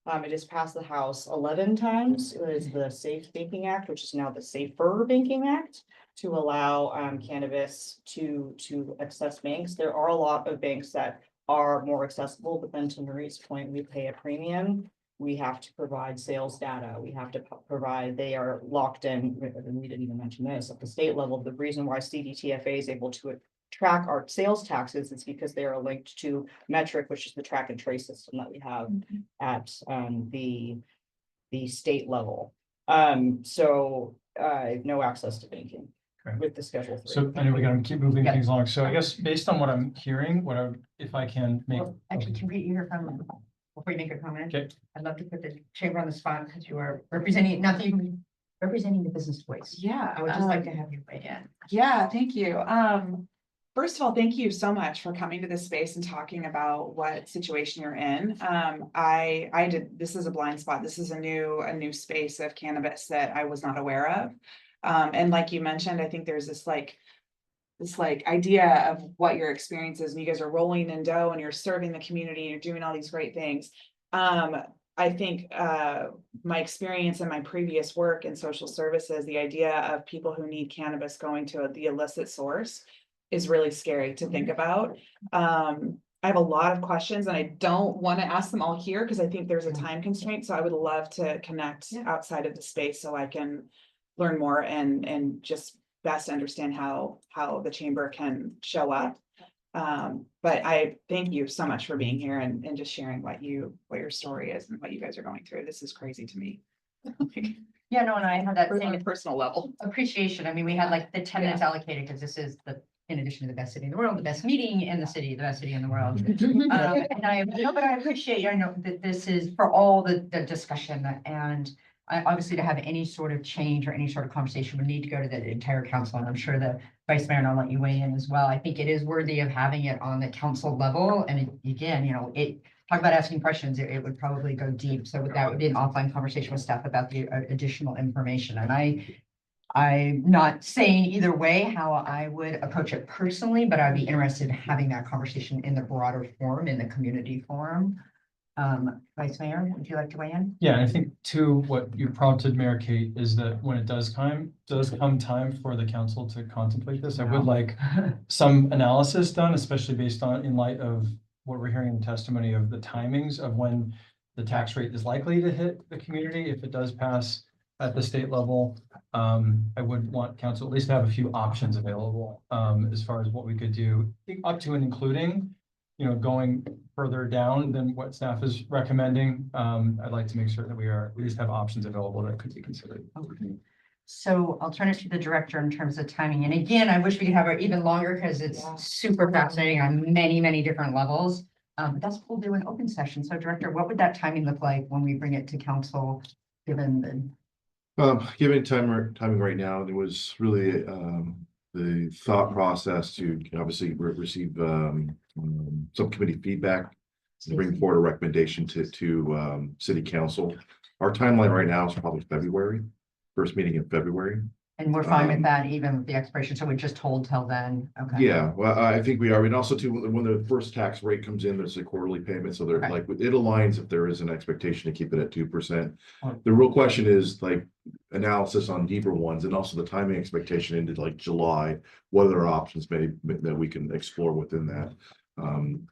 S8: It has passed the House 11 times. It is the Safe Banking Act, which is now the Safer Banking Act, to allow cannabis to access banks. There are a lot of banks that are more accessible, but then to Marie's point, we pay a premium. We have to provide sales data. We have to provide, they are locked in, and we didn't even mention this, at the state level. The reason why CDTFA is able to track our sales taxes is because they are linked to Metric, which is the track and trace system that we have at the state level. So no access to banking
S5: Okay.
S8: with the Schedule 3.
S5: So I know we gotta keep moving
S3: Yeah.
S5: things along. So I guess based on what I'm hearing, if I can make.
S3: Well, actually, can we hear from, before you make a comment?
S5: Okay.
S3: I'd love to put the chamber on the spot because you are representing, not even representing the business voice.
S2: Yeah.
S3: I would just like to have you weigh in.
S2: Yeah, thank you. First of all, thank you so much for coming to this space and talking about what situation you're in. This is a blind spot. This is a new space of cannabis that I was not aware of. And like you mentioned, I think there's this idea of what your experience is, and you guys are rolling in dough and you're serving the community and you're doing all these great things. I think my experience in my previous work in social services, the idea of people who need cannabis going to the illicit source is really scary to think about. I have a lot of questions and I don't want to ask them all here because I think there's a time constraint. So I would love to connect outside of the space so I can learn more and just best understand how the chamber can show up. But I thank you so much for being here and just sharing what your story is and what you guys are going through. This is crazy to me.
S3: Yeah, no, and I had that
S2: on
S3: same
S2: a personal level.
S3: appreciation. I mean, we had like the 10 minutes allocated because this is the, in addition to the best city in the world, the best meeting in the city, the best city in the world. And I, no, but I appreciate, I know that this is for all the discussion, and I obviously to have any sort of change or any sort of conversation would need to go to the entire council, and I'm sure the vice mayor, and I'll let you weigh in as well. I think it is worthy of having it on the council level, and again, you know, talk about asking questions, it would probably go deep, so that would be an offline conversation with staff about the additional information, and I'm not saying either way how I would approach it personally, but I'd be interested in having that conversation in the broader forum, in the community forum. Vice Mayor, would you like to weigh in?
S5: Yeah, I think too, what you prompted Mayor Kate is that when it does come time for the council to contemplate this, I would like some analysis done, especially based on, in light of what we're hearing in testimony of the timings of when the tax rate is likely to hit the community, if it does pass at the state level. I would want council at least to have a few options available, as far as what we could do, up to and including, you know, going further down than what staff is recommending. I'd like to make sure that we are, at least have options available that could be considered.
S3: Okay. So I'll turn it to the director in terms of timing. And again, I wish we could have it even longer because it's super fascinating on many, many different levels. But that's what we'll do in open session. So Director, what would that timing look like when we bring it to council, given
S11: Given timing right now, there was really the thought process to obviously receive subcommittee feedback and bring forward a recommendation to city council. Our timeline right now is probably February, first meeting in February.
S3: and we're fine with that, even with the expiration. So we just hold till then. Okay.
S11: Yeah, well, I think we are. And also too, when the first tax rate comes in, there's a quarterly payment. So they're
S3: Okay.
S11: like, it aligns if there is an expectation to keep it at 2%.
S3: Oh.
S11: The real question is like analysis on deeper ones and also the timing expectation into like July, what other options that we can explore within that.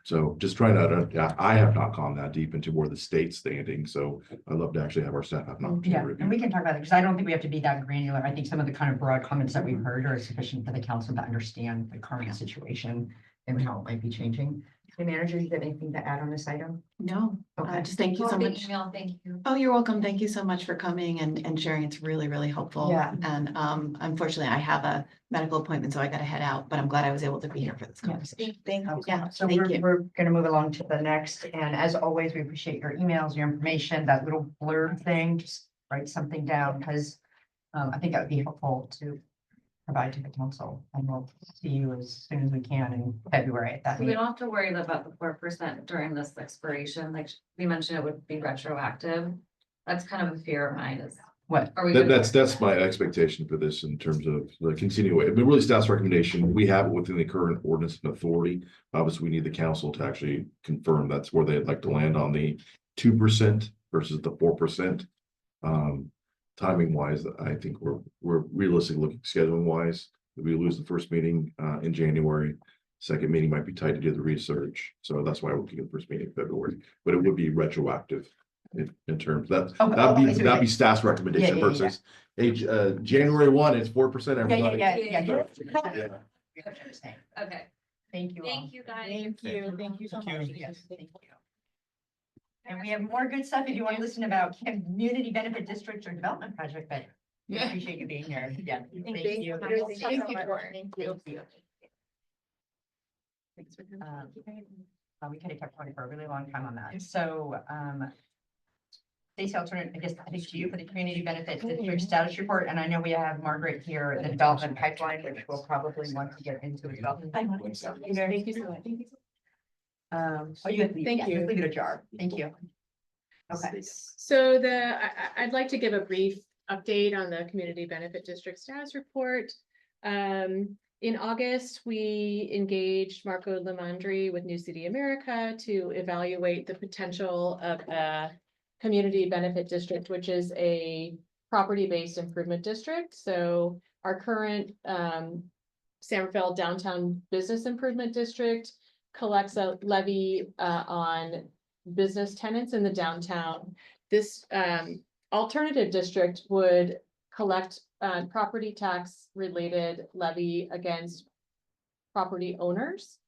S11: So just trying to, I have not gone that deep into where the state's standing. So I'd love to actually have our staff have an opportunity
S3: Yeah,
S11: to review.
S3: and we can talk about it, because I don't think we have to be that granular. I think some of the kind of broad comments that we've heard are sufficient for the council to understand the current situation and how it might be changing. The manager, you got anything to add on this item?
S14: No,
S3: Okay.
S14: just thank you so
S12: Big
S14: much.
S12: email, thank you.
S14: Oh, you're welcome. Thank you so much for coming and sharing. It's really, really helpful.
S3: Yeah.
S14: And unfortunately, I have a medical appointment, so I gotta head out, but I'm glad I was able to be here for this
S3: Yeah.
S14: conversation.
S3: Thank you. Yeah, so
S14: Thank
S3: we're,
S14: you.
S3: we're gonna move along to the next, and as always, we appreciate your emails, your information, that little blurb thing, just write something down, because I think that would be helpful to provide to the council, and we'll see you as soon as we can in February at that
S12: So we
S3: meeting.
S12: don't have to worry about the 4% during this expiration, like we mentioned, it would be retroactive. That's kind of a fear of mine is.
S3: What?
S12: Are we? good?
S11: That's my expectation for this in terms of the continuation, but really staff's recommendation, we have it within the current ordinance and authority. Obviously, we need the council to actually confirm that's where they'd like to land on the 2% versus the 4%. Timing wise, I think we're realistic looking scheduling wise. If we lose the first meeting in January, second meeting might be tight to do the research. So that's why we're looking at the first meeting in February, but it would be retroactive in terms that'd be staff's recommendation
S3: Yeah, yeah,
S11: versus January 1, it's 4%. Everybody.
S12: Okay,
S3: Thank you all.
S12: thank you guys.
S14: Thank you so much.
S3: Yes, thank you. And we have more good stuff if you want to listen about community benefit districts or development project, but we appreciate you being here. Yeah. Thank you.
S12: Thank you.
S3: Thanks for coming. We could have kept going for a really long time on that. So, Stacey, I'll turn it, I think to you for the community benefit district status report. And I know we have Margaret here in the development pipeline, which we'll probably want to get into as well.
S4: Thank you so much.
S3: Oh, you have to leave,
S4: Thank
S3: yeah,
S4: you.
S3: just leave it ajar. Thank you. Okay.
S4: So I'd like to give a brief update on the Community Benefit District Status Report. In August, we engaged Marco Lamandri with New City America to evaluate the potential of a community benefit district, which is a property-based improvement district. So our current San Rafael Downtown Business Improvement District collects a levy on business tenants in the downtown. This alternative district would collect property tax related levy against property owners.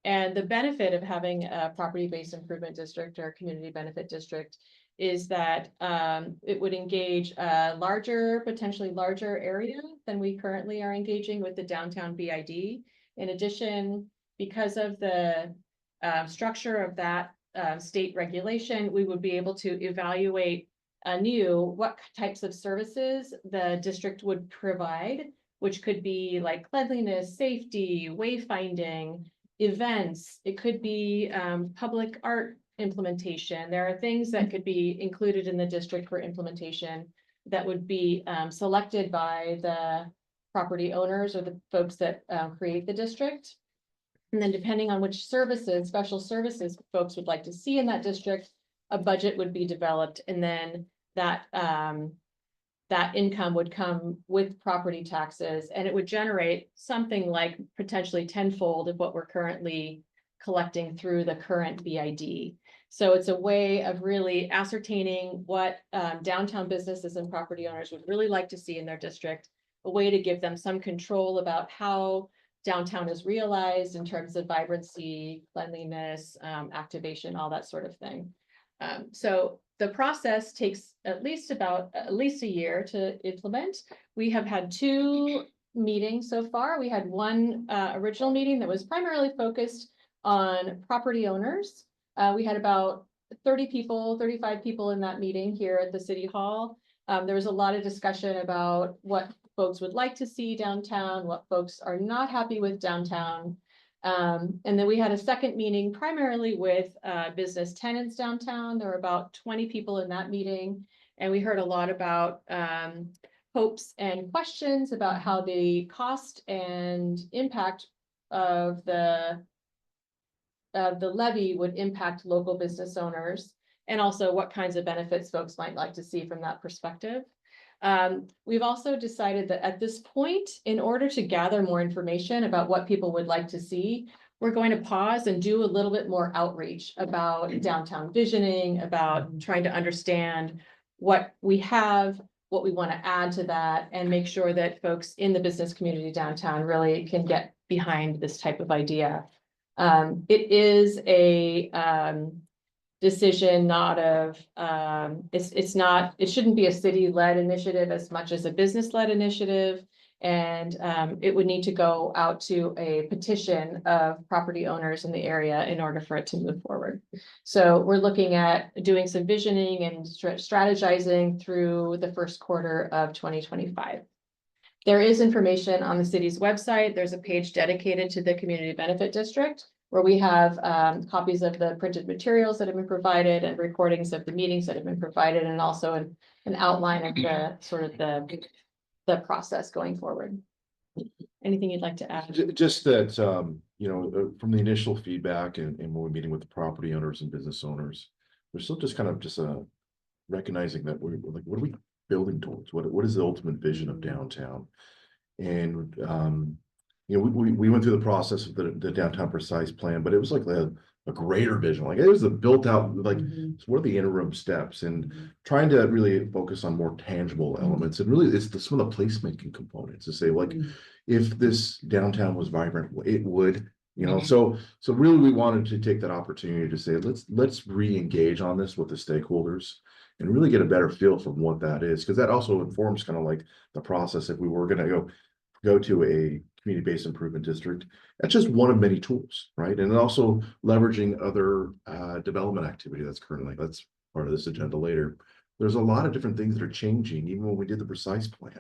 S4: And the benefit of having a property-based improvement district or community benefit district is that it would engage a larger, potentially larger area than we currently are engaging with the downtown BID. In addition, because of the structure of that state regulation, we would be able to evaluate anew what types of services the district would provide, which could be like cleanliness, safety, wayfinding, events. It could be public art implementation. There are things that could be included in the district for implementation that would be selected by the property owners or the folks that create the district. And then depending on which services, special services folks would like to see in that district, a budget would be developed, and then that that income would come with property taxes, and it would generate something like potentially tenfold of what we're currently collecting through the current BID. So it's a way of really ascertaining what downtown businesses and property owners would really like to see in their district, a way to give them some control about how downtown is realized in terms of vibrancy, cleanliness, activation, all that sort of thing. So the process takes at least a year to implement. We have had 2 meetings so far. We had one original meeting that was primarily focused on property owners. We had about 30 people, 35 people in that meeting here at the City Hall. There was a lot of discussion about what folks would like to see downtown, what folks are not happy with downtown. And then we had a second meeting primarily with business tenants downtown. There were about 20 people in that meeting. And we heard a lot about hopes and questions about how the cost and impact of the levy would impact local business owners, and also what kinds of benefits folks might like to see from that perspective. We've also decided that at this point, in order to gather more information about what people would like to see, we're going to pause and do a little bit more outreach about downtown visioning, about trying to understand what we have, what we want to add to that, and make sure that folks in the business community downtown really can get behind this type of idea. It is a decision not of, it shouldn't be a city-led initiative as much as a business-led initiative. And it would need to go out to a petition of property owners in the area in order for it to move forward. So we're looking at doing some visioning and strategizing through the first quarter of 2025. There is information on the city's website. There's a page dedicated to the Community Benefit District, where we have copies of the printed materials that have been provided and recordings of the meetings that have been provided, and also an outline of the sort of the process going forward. Anything you'd like to add?
S11: Just that, from the initial feedback and when we're meeting with the property owners and business owners, we're still just kind of recognizing that we're like, what are we building towards? What is the ultimate vision of downtown? And, we went through the process of the downtown precise plan, but it was like a greater vision. Like it was a built out, like, so what are the interim steps, and trying to really focus on more tangible elements. And really it's some of the placemaking components to say, like, if this downtown was vibrant, it would, so really we wanted to take that opportunity to say, let's re-engage on this with the stakeholders and really get a better feel from what that is. Because that also informs kind of like the process. If we were going to go to a community-based improvement district, that's just one of many tools, right? And also leveraging other development activity that's part of this agenda later. There's a lot of different things that are changing, even when we did the precise plan.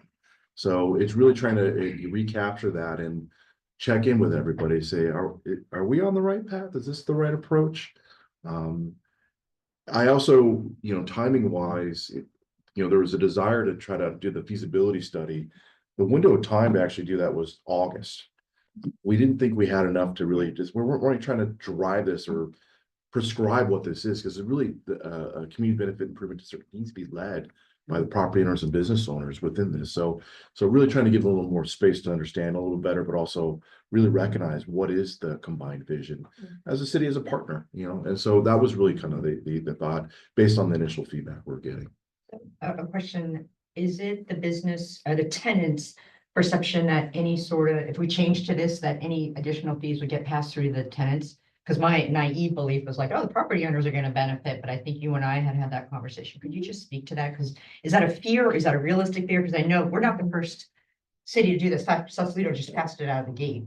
S11: So it's really trying to recapture that and check in with everybody, say, are we on the right path? Is this the right approach? I also, timing wise, there was a desire to try to do the feasibility study. The window of time to actually do that was August. We didn't think we had enough to really we weren't really trying to drive this or prescribe what this is, because it really, a community benefit improvement district needs to be led by the property owners and business owners within this. So really trying to give a little more space to understand a little better, but also really recognize what is the combined vision as a city, as a partner, and so that was really kind of the thought based on the initial feedback we're getting.
S3: A question. Is it the business, the tenants' perception that any sort of, if we change to this, that any additional fees would get passed through the tenants? Because my naive belief was like, oh, the property owners are gonna benefit, but I think you and I had that conversation. Could you just speak to that? Because is that a fear? Is that a realistic fear? Because I know we're not the first city to do this. Sausalito just passed it out of the gate.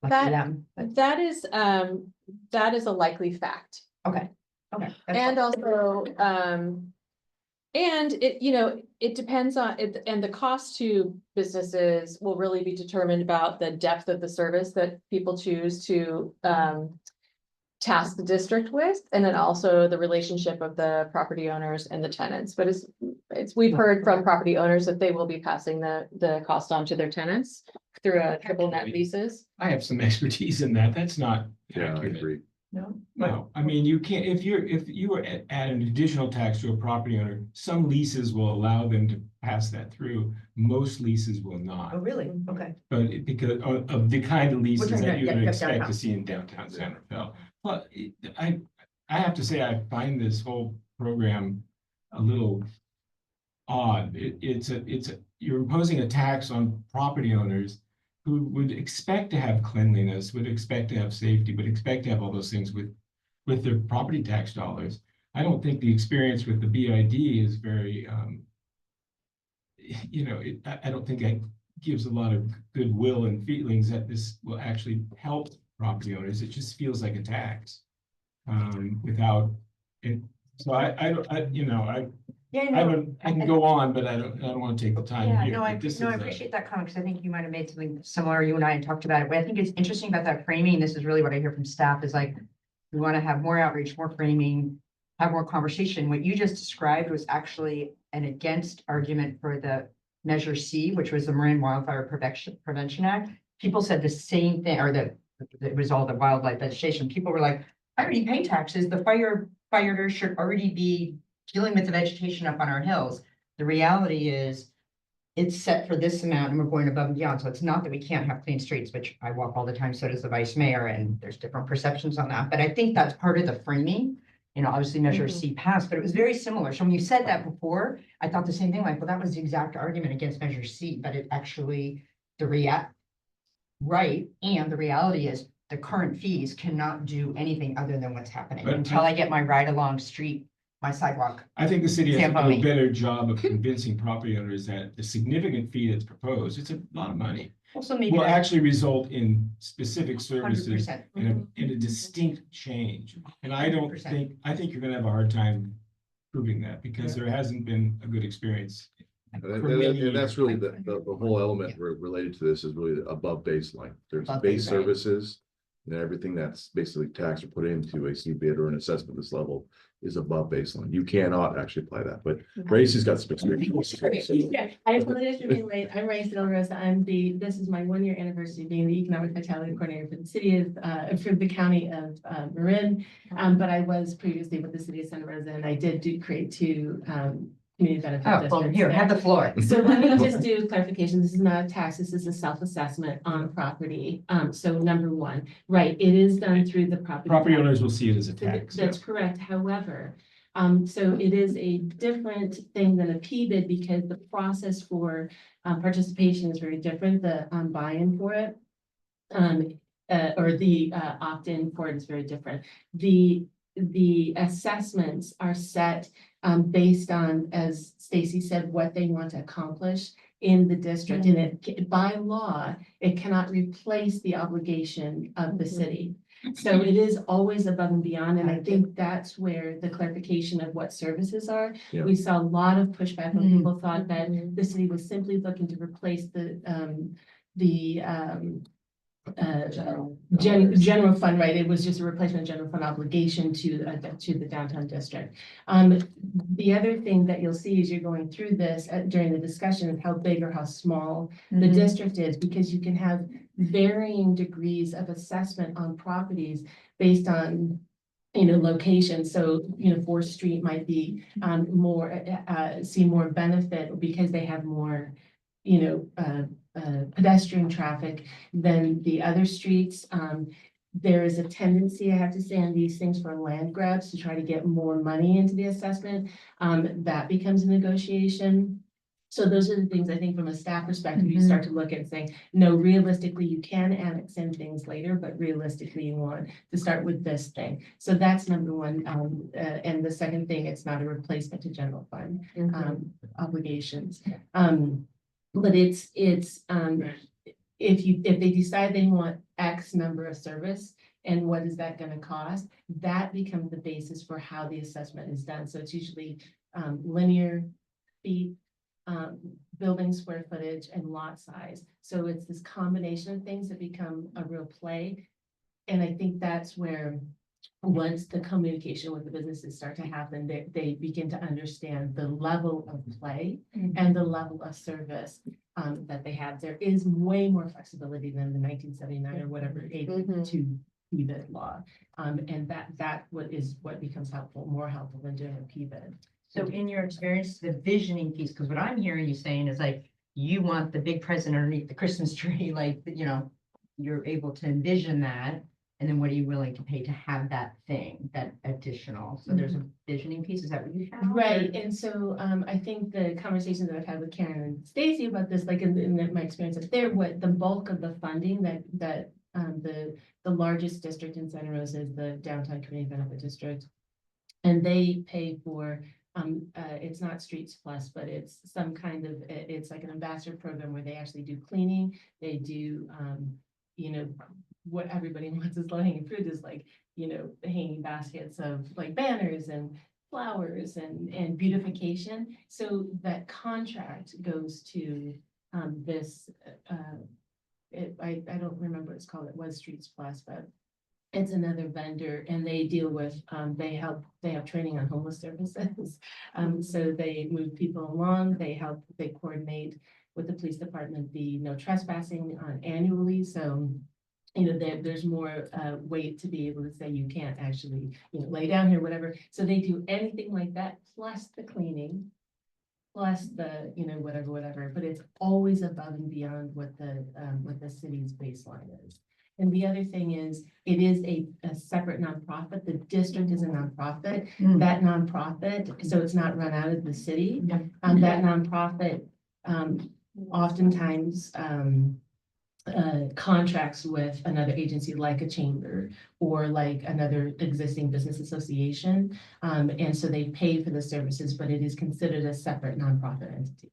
S3: Lucky them. But-
S4: That is a likely fact.
S3: Okay, okay. that's
S4: And
S3: fine.
S4: also, and it, you know, it depends on it, and the cost to businesses will really be determined about the depth of the service that people choose to, task the district with, and then also the relationship of the property owners and the tenants. But we've heard from property owners that they will be passing the cost on to their tenants through a triple net leases.
S1: I have some expertise in that. That's not
S11: Yeah, I
S1: accurate.
S11: agree.
S1: No, I mean, you can't, if you were add an additional tax to a property owner, some leases will allow them to pass that through. Most leases will
S3: Oh,
S1: not,
S3: really? Okay.
S1: but because of the kind of leases
S3: talking
S1: that
S3: about-
S1: you
S3: yeah,
S1: would
S3: yeah,
S1: expect
S3: downtown.
S1: to see in downtown San Rafael. But I have to say, I find this whole program a little odd. You're imposing a tax on property owners who would expect to have cleanliness, would expect to have safety, would expect to have all those things with their property tax dollars. I don't think the experience with the BID is very, I don't think that gives a lot of goodwill and feelings that this will actually help property owners. It just feels like a tax. Without it, so
S3: Yeah,
S1: I can go on, but I don't want to take the time
S3: Yeah,
S1: here.
S3: no, I
S1: but this is
S3: appreciate that comment, because I think you might have made something similar, you and I had talked about it, but I think it's interesting about that framing, this is really what I hear from staff, is like, we want to have more outreach, more framing, have more conversation. What you just described was actually an against argument for the Measure C, which was the Marine Wildfire Prevention Act. People said the same thing, or that it was all the wildlife vegetation. People were like, I already pay taxes, the firefighters should already be dealing with the vegetation up on our hills. The reality is it's set for this amount and we're going above and beyond. So it's not that we can't have clean streets, which I walk all the time. So does the vice mayor, and there's different perceptions on that. But I think that's part of the framing. You know, obviously Measure C passed, but it was very similar. So when you said that before, I thought the same thing, like, well, that was the exact argument against Measure C, but it actually, the reality is the current fees cannot do anything other than what's happening
S1: But
S3: until I get my ride along street, my sidewalk.
S1: I think the city has to do a
S3: Zamboni.
S1: better job of convincing property owners that the significant fee that's proposed, it's a lot of money,
S3: Also maybe
S1: will
S3: that
S1: actually result in specific services
S3: 100%.
S1: in a distinct change. And I don't
S3: 100%.
S1: I think you're gonna have a hard time proving that, because there hasn't been a good experience.
S11: And that's really the whole element related to this is really above baseline. There's
S3: Above
S11: base
S3: baseline.
S11: services. And everything that's basically taxed or put into a C bid or an assessment this level is above baseline. You cannot actually apply that, but Gracie's got some experience.
S15: Yeah, I apologize for being late. I'm Raisa Del Rosa. This is my 1-year anniversary of being the economic vitality coordinator for the city of, for the county of Marin. But I was previously with the city of Santa Rosa, and I did create 2 community benefit
S3: Oh, well,
S15: districts.
S3: here, have the floor.
S15: So let me just do clarification. This is not a tax. This is a self-assessment on a property. So number 1, right, it is done through the property.
S1: Property
S15: tax.
S1: owners will see it as a tax.
S15: That's correct. However, so it is a different thing than a P-bid because the process for participation is very different. The buy-in for it, or the opt-in for it is very different. The assessments are set based on, as Stacy said, what they want to accomplish in the district. And it, by law, it cannot replace the obligation of the city. So it is always above and beyond, and I think that's where the clarification of what services are.
S11: Yeah.
S15: We saw a lot of pushback when people thought that the city was simply looking to replace the general fund, right? It was just a replacement of general fund obligation to the downtown district. The other thing that you'll see as you're going through this during the discussion of how big or how small the district is, because you can have varying degrees of assessment on properties based on location. So, 4th Street might be see more benefit because they have more, pedestrian traffic than the other streets. There is a tendency, I have to say, on these things for land grabs to try to get more money into the assessment. That becomes a negotiation. So those are the things I think from a staff perspective, you start to look at saying, no, realistically, you can annex in things later, but realistically, you want to start with this thing. So that's number one. And the second thing, it's not a replacement to general fund obligations. But it's if they decide they want X number of service, and what is that gonna cost? That becomes the basis for how the assessment is done. So it's usually linear feet, building square footage, and lot size. So it's this combination of things that become a real play. And I think that's where, once the communication with the businesses start to happen, they begin to understand the level of play and the level of service that they have. There is way more flexibility than the 1979 or whatever 82 PBID law. And that what becomes more helpful than doing a PBID.
S3: So in your experience, the visioning piece, because what I'm hearing you saying is like, you want the big present underneath the Christmas tree, like, you know, you're able to envision that. And then what are you willing to pay to have that thing, that additional? So there's a visioning piece. Is that what you found?
S15: Right. And so I think the conversations that I've had with Karen and Stacy about this, like in my experience up there, what the bulk of the funding that the largest district in Santa Rosa is the Downtown Community Benefit District. And they pay for it's not Streets Plus, but it's some kind of, it's like an ambassador program where they actually do cleaning. They do, you know, what everybody wants is low-hanging fruit is like, you know, hanging baskets of like banners and flowers and beautification. So that contract goes to this, I don't remember what it's called. It was Streets Plus, but it's another vendor, and they deal with, they have training on homeless services. So they move people along, they coordinate with the police department, the no trespassing annually. So, you know, there's more weight to be able to say you can't actually, you know, lay down here, whatever. So they do anything like that, plus the cleaning, plus the, you know, whatever, but it's always above and beyond what the city's baseline is. And the other thing is, it is a separate nonprofit. The district is a nonprofit. That nonprofit, so it's not run out of the city. That nonprofit oftentimes contracts with another agency like a chamber or like another existing business association. And so they pay for the services, but it is considered a separate nonprofit entity.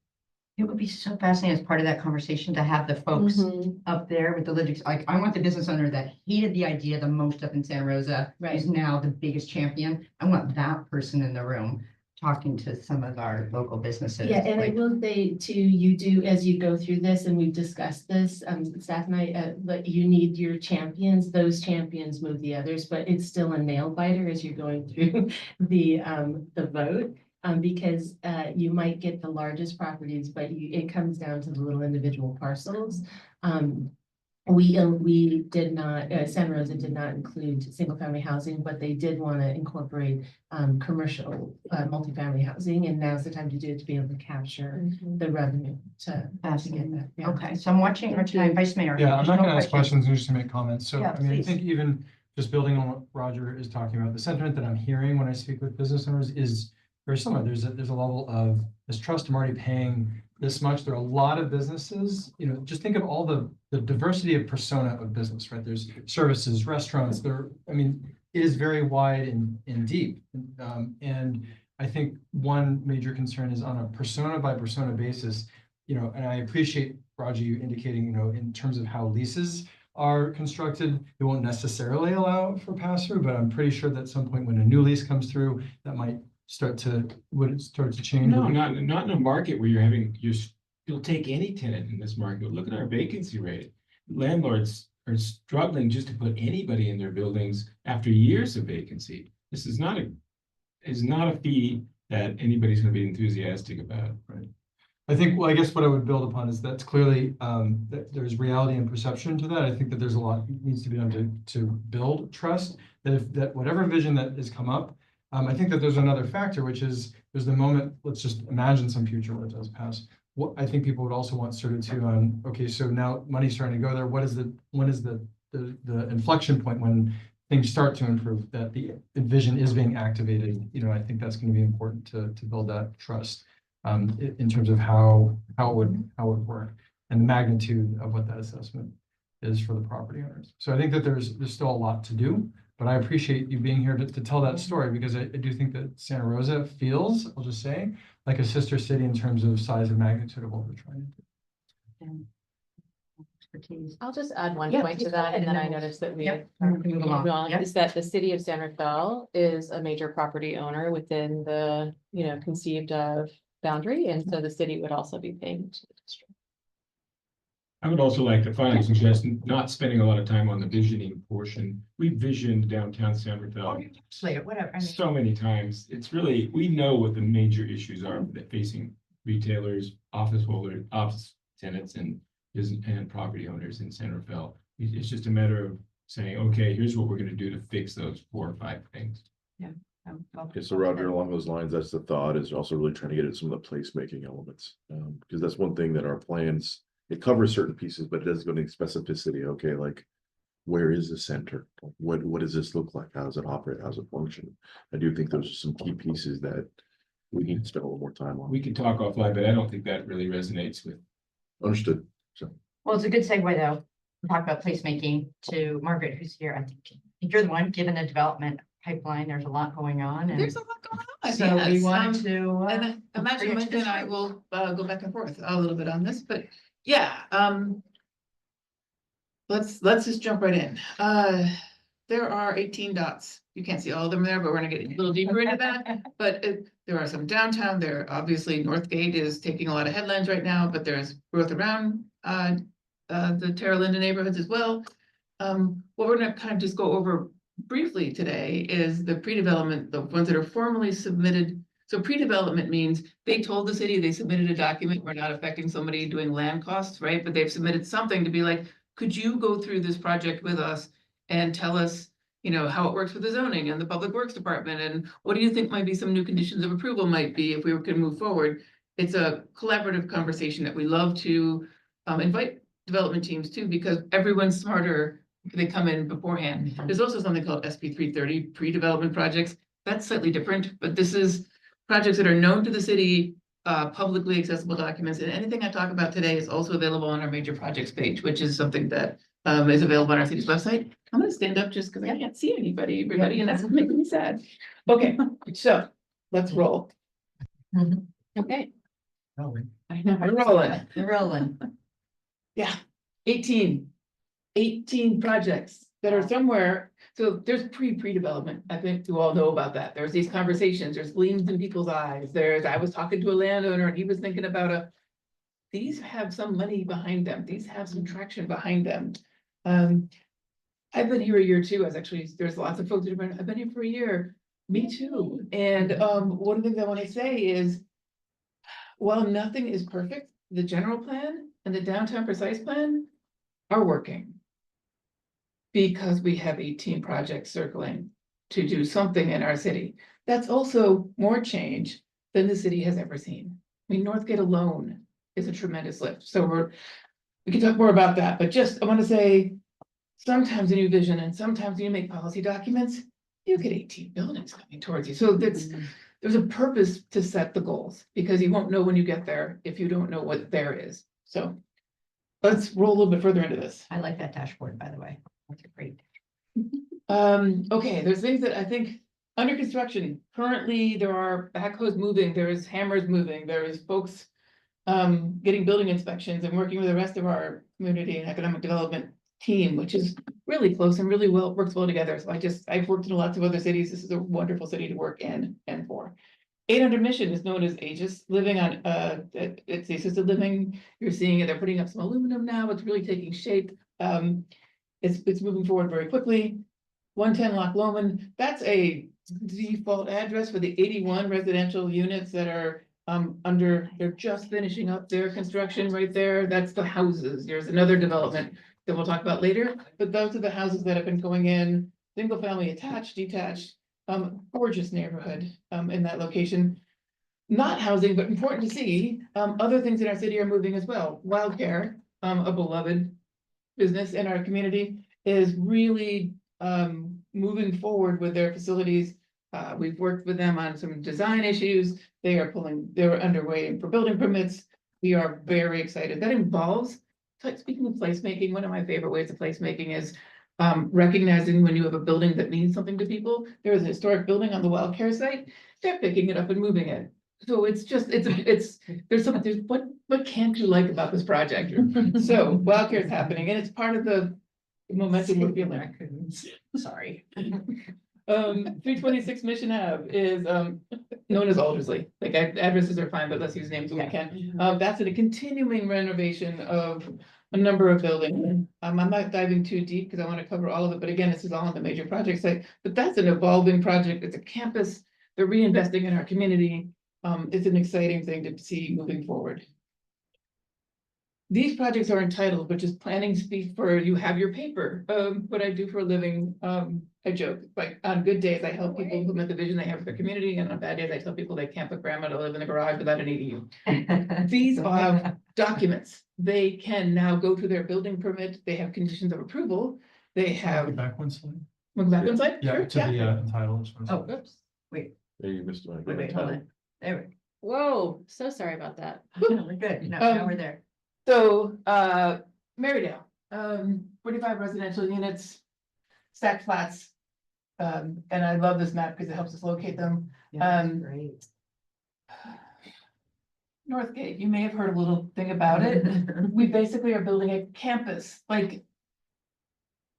S3: It would be so fascinating as part of that conversation to have the folks up there with the logistics. Like, I want the business owner that hated the idea the most up in Santa Rosa, is now the biggest champion. I want that person in the room talking to some of our local businesses.
S15: Yeah, and
S3: like,
S15: I will say too, you do, as you go through this, and we've discussed this, staff and I, but you need your champions. Those champions move the others, but it's still a nail biter as you're going through the vote. Because you might get the largest properties, but it comes down to the little individual parcels. We did not, Santa Rosa did not include single family housing, but they did want to incorporate commercial multifamily housing, and now's the time to do it to be able to capture the revenue to get that. Yeah.
S3: okay, so I'm watching our time, Vice Mayor.
S5: Yeah, I'm not
S3: additional
S5: gonna ask questions, I'm just gonna make comments. So,
S3: Yeah,
S5: I mean, I
S3: please.
S5: think even just building on what Roger is talking about, the sentiment that I'm hearing when I speak with business owners is very similar. There's a level of mistrust. I'm already paying this much. There are a lot of businesses, you know, just think of all the diversity of persona of business, right? There's services, restaurants, I mean, it is very wide and deep. And I think one major concern is on a persona by persona basis, you know, and I appreciate Roger, you indicating, you know, in terms of how leases are constructed, it won't necessarily allow for pass-through, but I'm pretty sure that at some point when a new lease comes through, that might start to change.
S1: No, not in a market where you'll take any tenant in this market. Look at our vacancy rate. Landlords are struggling just to put anybody in their buildings after years of vacancy. This is not a fee that anybody's gonna be enthusiastic about.
S5: Right. I think, well, I guess what I would build upon is that's clearly that there's reality and perception to that. I think that there's a lot needs to be done to build trust, that whatever vision that has come up, I think that there's another factor, which is there's the moment, let's just imagine some future where it does pass. What I think people would also want certitude on, okay, so now money's starting to go there. When is the inflection point when things start to improve, that the vision is being activated? You know, I think that's going to be important to build that trust. in terms of how it would work and the magnitude of what that assessment is for the property owners. So I think that there's still a lot to do, but I appreciate you being here to tell that story, because I do think that Santa Rosa feels, I'll just say, like a sister city in terms of size and magnitude of what we're trying to do.
S3: Expertise.
S4: I'll just add one
S3: Yeah,
S4: point
S3: please
S4: to
S3: go
S4: that,
S3: ahead,
S4: and then I
S3: we'll-
S4: noticed that we
S3: Yep,
S4: are
S3: move
S4: moving
S3: along.
S4: along,
S3: Yep.
S4: is that the city of San Rafael is a major property owner within the, conceived of boundary, and so the city would also be paying to the district.
S1: I would also like to finally suggest not spending a lot of time on the visioning portion. We visioned downtown San Rafael
S3: Later, whatever. I mean,
S1: so many times. It's really, we know what the major issues are that facing retailers, office holders, office tenants and property owners in San Rafael. It's just a matter of saying, okay, here's what we're gonna do to fix those 4 or 5 things.
S11: Okay, so Roger, along those lines, that's the thought, is also really trying to get at some of the placemaking elements. Because that's one thing that our plans, it covers certain pieces, but it does go into specificity, okay, like. Where is the center? What does this look like? How does it operate? How does it function? I do think those are some key pieces that we need to spend a little more time on.
S1: We can talk offline, but I don't think that really resonates with.
S11: Understood, so.
S3: well, it's a good segue though, talk about placemaking to Margaret, who's here. I think you're the one, given the development pipeline, there's a lot going on. And
S16: There's a lot going on.
S3: so we
S16: yes.
S3: wanted to.
S16: And I imagine
S3: bring it to
S16: Linda and I
S3: this
S16: will go back and forth a little bit on this, but yeah, let's just jump right in. There are 18 dots. You can't see all of them there, but we're gonna get a little deeper into that. But there are some downtown there. Obviously, Northgate is taking a lot of headlines right now, but there's growth around the Terra Linda neighborhoods as well. What we're gonna kind of just go over briefly today is the pre-development, the ones that are formally submitted. So pre-development means they told the city, they submitted a document, we're not affecting somebody doing land costs, right? But they've submitted something to be like, could you go through this project with us and tell us, how it works with the zoning and the public works department? And what do you think might be some new conditions of approval might be if we can move forward? It's a collaborative conversation that we love to invite development teams to, because everyone's smarter if they come in beforehand. There's also something called SB 330 pre-development projects. That's slightly different, but this is projects that are known to the city, publicly accessible documents, and anything I talk about today is also available on our major projects page, which is something that is available on our city's website. I'm gonna stand up just because I can't see everybody, and that's making me sad. Okay, so let's roll.
S4: Okay.
S16: I know, we're rolling.
S3: You're rolling.
S16: Yeah, 18 projects that are somewhere. So there's pre-development. I think you all know about that. There's these conversations, there's gleams in people's eyes. I was talking to a landowner and he was thinking about these have some money behind them. These have some traction behind them. I've been here a year too. There's lots of folks that have I've been here for a year. Me too. And one of the things I want to say is, while nothing is perfect, the general plan and the downtown precise plan are working. Because we have 18 projects circling to do something in our city. That's also more change than the city has ever seen. I mean, Northgate alone is a tremendous lift. So we can talk more about that, but I want to say, sometimes when you vision and sometimes when you make policy documents, you get 18 buildings coming towards you. So there's a purpose to set the goals, because you won't know when you get there if you don't know what there is. So let's roll a little bit further into this.
S3: I like that dashboard, by the way. That's great.
S16: Okay, there's things that I think under construction. Currently, there are backhoes moving, there's hammers moving, there's folks getting building inspections and working with the rest of our community and economic development team, which is really close and really works well together. So I've worked in lots of other cities. This is a wonderful city to work in and for. 800 Mission is known as Aegis living on, it's assisted living. You're seeing it, they're putting up some aluminum now. It's really taking shape. It's moving forward very quickly. 110 Loch Lomond, that's a default address for the 81 residential units that are they're just finishing up their construction right there. That's the houses. There's another development that we'll talk about later, but those are the houses that have been going in, single family attached, detached, gorgeous neighborhood in that location. Not housing, but important to see, other things in our city are moving as well. Wildcare, a beloved business in our community, is really moving forward with their facilities We've worked with them on some design issues. They're underway for building permits. We are very excited. That involves, like, speaking of placemaking, one of my favorite ways of placemaking is recognizing when you have a building that means something to people. There is a historic building on the Wild Care site. They're picking it up and moving it. So it's just, there's what can't you like about this project? So Wild Care is happening and it's part of the momentum we're feeling. Sorry. 326 Mission Ave is known as Aldersley. Like addresses are fine, but let's use names when we can. That's a continuing renovation of a number of buildings. I'm not diving too deep because I want to cover all of it, but again, this is all on the major project site. But that's an evolving project. It's a campus. They're reinvesting in our community. It's an exciting thing to see moving forward. These projects are entitled, which is planning speak for you have your paper. What I do for a living, I joke, like on good days, I help people implement the vision they have for their community, and on bad days, I tell people they can't put grandma to live in the garage without an EDU. These are documents. They can now go through their building permit. They have conditions of approval. They have.
S5: Back one slide.
S16: Look back one slide?
S5: Yeah,
S16: Sure,
S5: to the entitled.
S3: Oh, oops, wait,
S11: Hey, you missed one.
S3: wait, hold on. There we
S4: Whoa, so sorry about that.
S3: go. We're good. Now we're there.
S16: So, Marydale, 45 residential units, stacked flats. And I love this map because it helps us locate them.
S3: Great.
S16: Northgate, you may have heard a little thing about it. We basically are building a campus, like.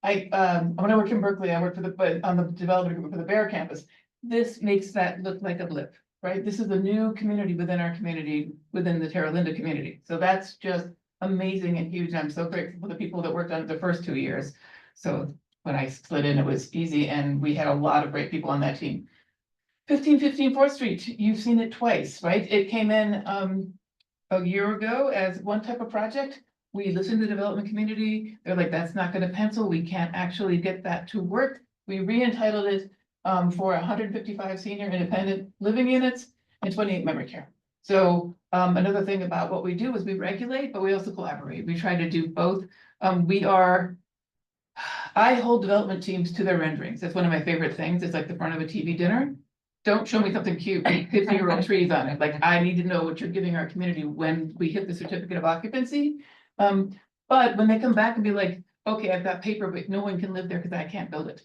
S16: When I worked in Berkeley, I worked on the development group for the Bear campus. This makes that look like a blip, right? This is a new community within our community, within the Terra Linda community. So that's just amazing and huge. I'm so grateful for the people that worked on it the first 2 years. So when I slid in, it was easy and we had a lot of great people on that team. 1515 4th Street, you've seen it twice, right? It came in a year ago as one type of project. We listened to the development community. They're like, that's not gonna pencil. We can't actually get that to work. We re-entitled it for 155 senior independent living units and 28 memory care. So another thing about what we do is we regulate, but we also collaborate. We try to do both. I hold development teams to their renderings. That's one of my favorite things. It's like the front of a TV dinner. Don't show me something cute, 50-year-old trees on it. Like, I need to know what you're giving our community when we hit the certificate of occupancy. But when they come back and be like, okay, I've got paper, but no one can live there because I can't build it.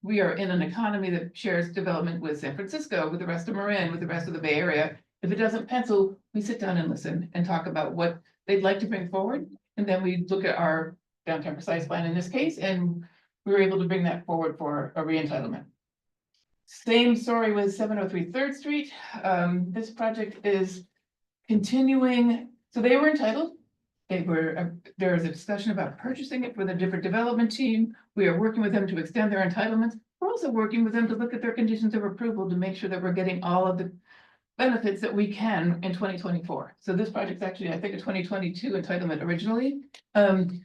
S16: We are in an economy that shares development with San Francisco, with the rest of Marin, with the rest of the Bay Area. If it doesn't pencil, we sit down and listen and talk about what they'd like to bring forward. And then we look at our downtown precise plan in this case, and we were able to bring that forward for a re-entitlement. Same story with 703 3rd Street. This project is continuing. So they were entitled. There was a discussion about purchasing it for the different development team. We are working with them to extend their entitlements. We're also working with them to look at their conditions of approval to make sure that we're getting all of the benefits that we can in 2024. So this project's actually, I think, a 2022 entitlement originally.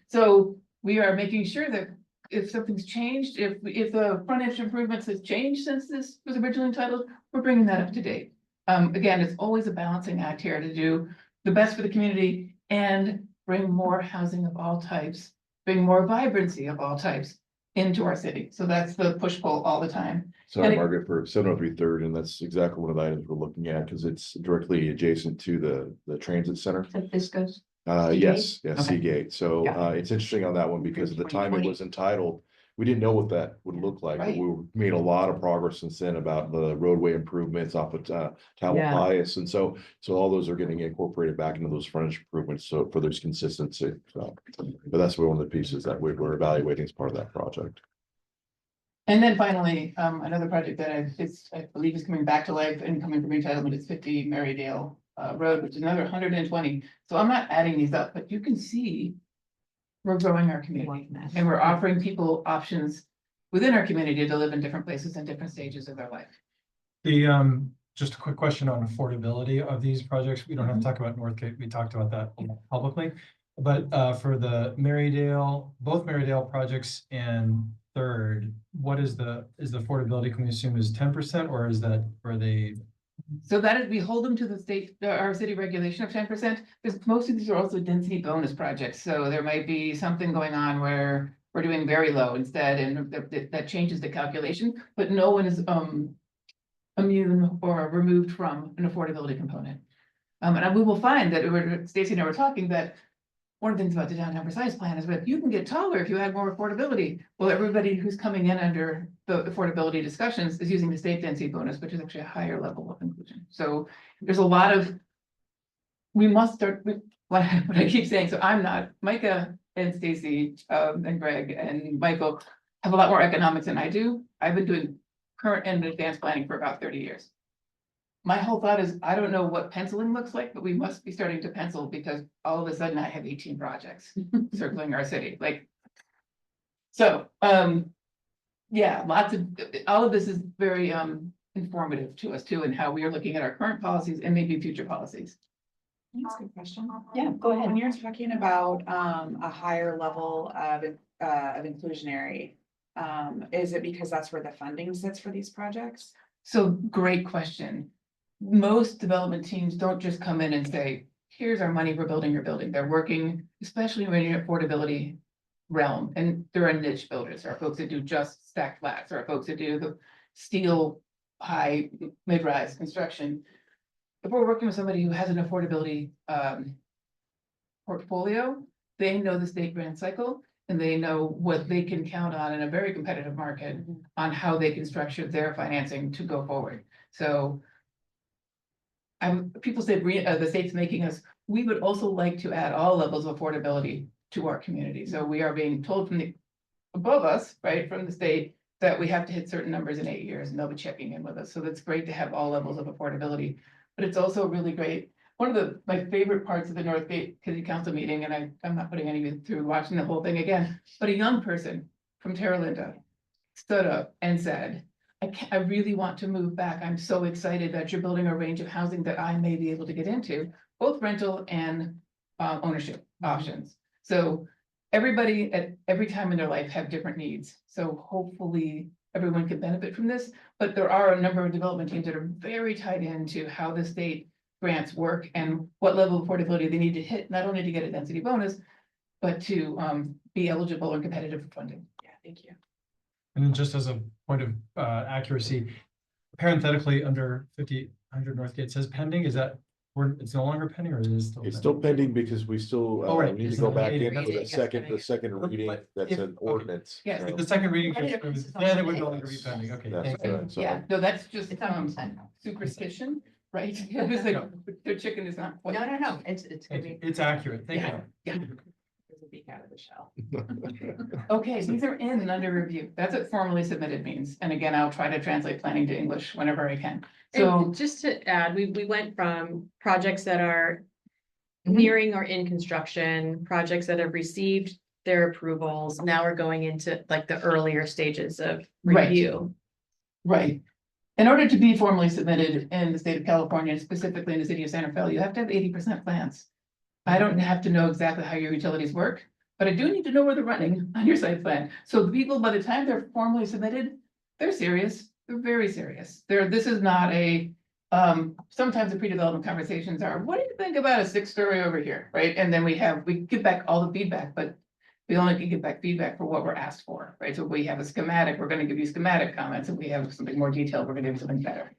S16: So we are making sure that if something's changed, if the frontage improvements has changed since this was originally entitled, we're bringing that up to date. Again, it's always a balancing act here to do the best for the community and bring more housing of all types, bring more vibrancy of all types into our city. So that's the push-pull all the time.
S11: Sorry, Margaret, for 703 3rd, and that's exactly one of the items we're looking at, because it's directly adjacent to the transit center.
S3: This goes.
S11: Yes,
S3: Okay.
S11: Seagate. So
S3: Yeah.
S11: it's interesting on that one because at the time it
S3: 2020.
S11: was entitled, we didn't know what that would look like, but
S16: Right.
S11: we made a lot of progress since then about the roadway improvements off of Tamalpais. And so all those are getting incorporated back into those frontage improvements. So for there's consistency. So, but that's one of the pieces that we're evaluating as part of that project.
S16: And then finally, another project that I believe is coming back to life and coming from entitlement is 50 Marydale Road, which is another 120. So I'm not adding these up, but you can see we're growing our community and we're offering people options within our community to live in different places and different stages of their life.
S5: Just a quick question on affordability of these projects. We don't have to talk about Northgate. We talked about that publicly. But for the Marydale, both Marydale projects and Third, what is the affordability, can we assume is 10%, or is that, are they?
S16: So that is, we hold them to the state, our city regulation of 10%, because most of these are also density bonus projects. So there might be something going on where we're doing very low instead, and that changes the calculation, but no one is immune or removed from an affordability component. And we will find that, Stacy and I were talking, that one of the things about the downtown precise plan is that you can get taller if you add more affordability. Well, everybody who's coming in under the affordability discussions is using the state density bonus, which is actually a higher level of inclusion. So there's a lot of, we must start with what I keep saying. So I'm not, Micah and Stacy, and Greg and Michael have a lot more economics than I do. I've been doing current and advanced planning for about 30 years. My whole thought is, I don't know what penciling looks like, but we must be starting to pencil, because all of a sudden I have 18 projects circling our city, like. So, yeah, all of this is very informative to us too, and how we are looking at our current policies and maybe future policies.
S2: That's a good question.
S3: Yeah, go ahead.
S2: When you're talking about a higher level of inclusionary, is it because that's where the funding sits for these projects?
S16: So great question. Most development teams don't just come in and say, here's our money for building your building. They're working, especially when you're in affordability realm, and there are niche builders. There are folks that do just stacked flats. There are folks that do the steel high mid-rise construction. If we're working with somebody who has an affordability portfolio, they know the state grant cycle, and they know what they can count on in a very competitive market on how they can structure their financing to go forward. So people say the state's making us, we would also like to add all levels of affordability to our community. So we are being told from above us, right, from the state, that we have to hit certain numbers in 8 years, and they'll be checking in with us. So that's great to have all levels of affordability, but it's also really great. One of my favorite parts of the Northgate City Council meeting, and I'm not putting any of you through watching the whole thing again, but a young person from Terra Linda stood up and said, I really want to move back. I'm so excited that you're building a range of housing that I may be able to get into, both rental and ownership options. So everybody at every time in their life have different needs. So hopefully everyone can benefit from this, but there are a number of development teams that are very tied into how the state grants work and what level of affordability they need to hit, not only to get a density bonus, but to be eligible and competitive for funding.
S2: Yeah, thank you.
S5: And then just as a point of accuracy, parenthetically, under 5000 Northgate says pending, is that, it's no longer pending, or it is still?
S11: It's still pending because we still
S5: Oh, right.
S11: need to
S5: It's
S11: go
S5: not
S11: back
S5: reading.
S11: in for the
S5: Yes,
S11: second reading, that's
S5: If-
S11: an
S5: okay.
S11: ordinance.
S16: Yes.
S11: so
S5: If the second reading,
S3: Right,
S5: goes
S3: it's
S5: through,
S3: on
S5: then it
S3: the
S5: would no
S3: page.
S5: longer be pending, okay,
S11: That's
S5: thank you.
S11: correct. So-
S16: Yeah, no, that's just
S3: It's on consent.
S16: superstition, right? It's like, their chicken is not. quite-
S3: No, it's gonna be.
S5: It's accurate, thank
S16: Yeah,
S5: you.
S16: yeah.
S2: There's a beak out of the shell.
S16: Okay, these are in and under review. That's what formally submitted means. And again, I'll try to translate planning to English whenever I can. So,
S4: And just to add, we went from projects that are
S3: Mhm.
S4: nearing or in construction, projects that have received their approvals. Now we're going into like the earlier stages of
S16: Right.
S4: review.
S16: right. In order to be formally submitted in the state of California, and specifically in the city of Santa Fe, you have to have 80% plans. I don't have to know exactly how your utilities work, but I do need to know where they're running on your site plan. So the people, by the time they're formally submitted, they're serious. They're very serious. This is not a, sometimes the pre-development conversations are, what do you think about a 6-story over here, right? And then we give back all the feedback, but we only can give back feedback for what we're asked for, right? So if we have a schematic, we're gonna give you schematic comments. If we have something more detailed, we're gonna give something better.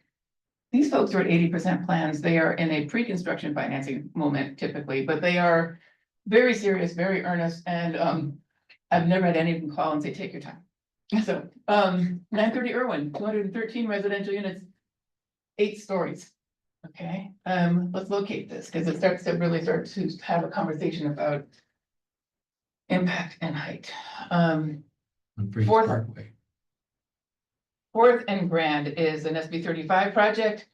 S16: These folks are at 80% plans. They are in a pre-construction financing moment typically, but they are very serious, very earnest, and I've never had any of them call and say, take your time. So 930 Irwin, 213 residential units, 8 stories. Okay, let's locate this because it starts to really start to have a conversation about impact and height.
S1: On Freedom
S16: Fourth-
S1: Parkway.
S16: Fourth and Grand is an SB 35 project.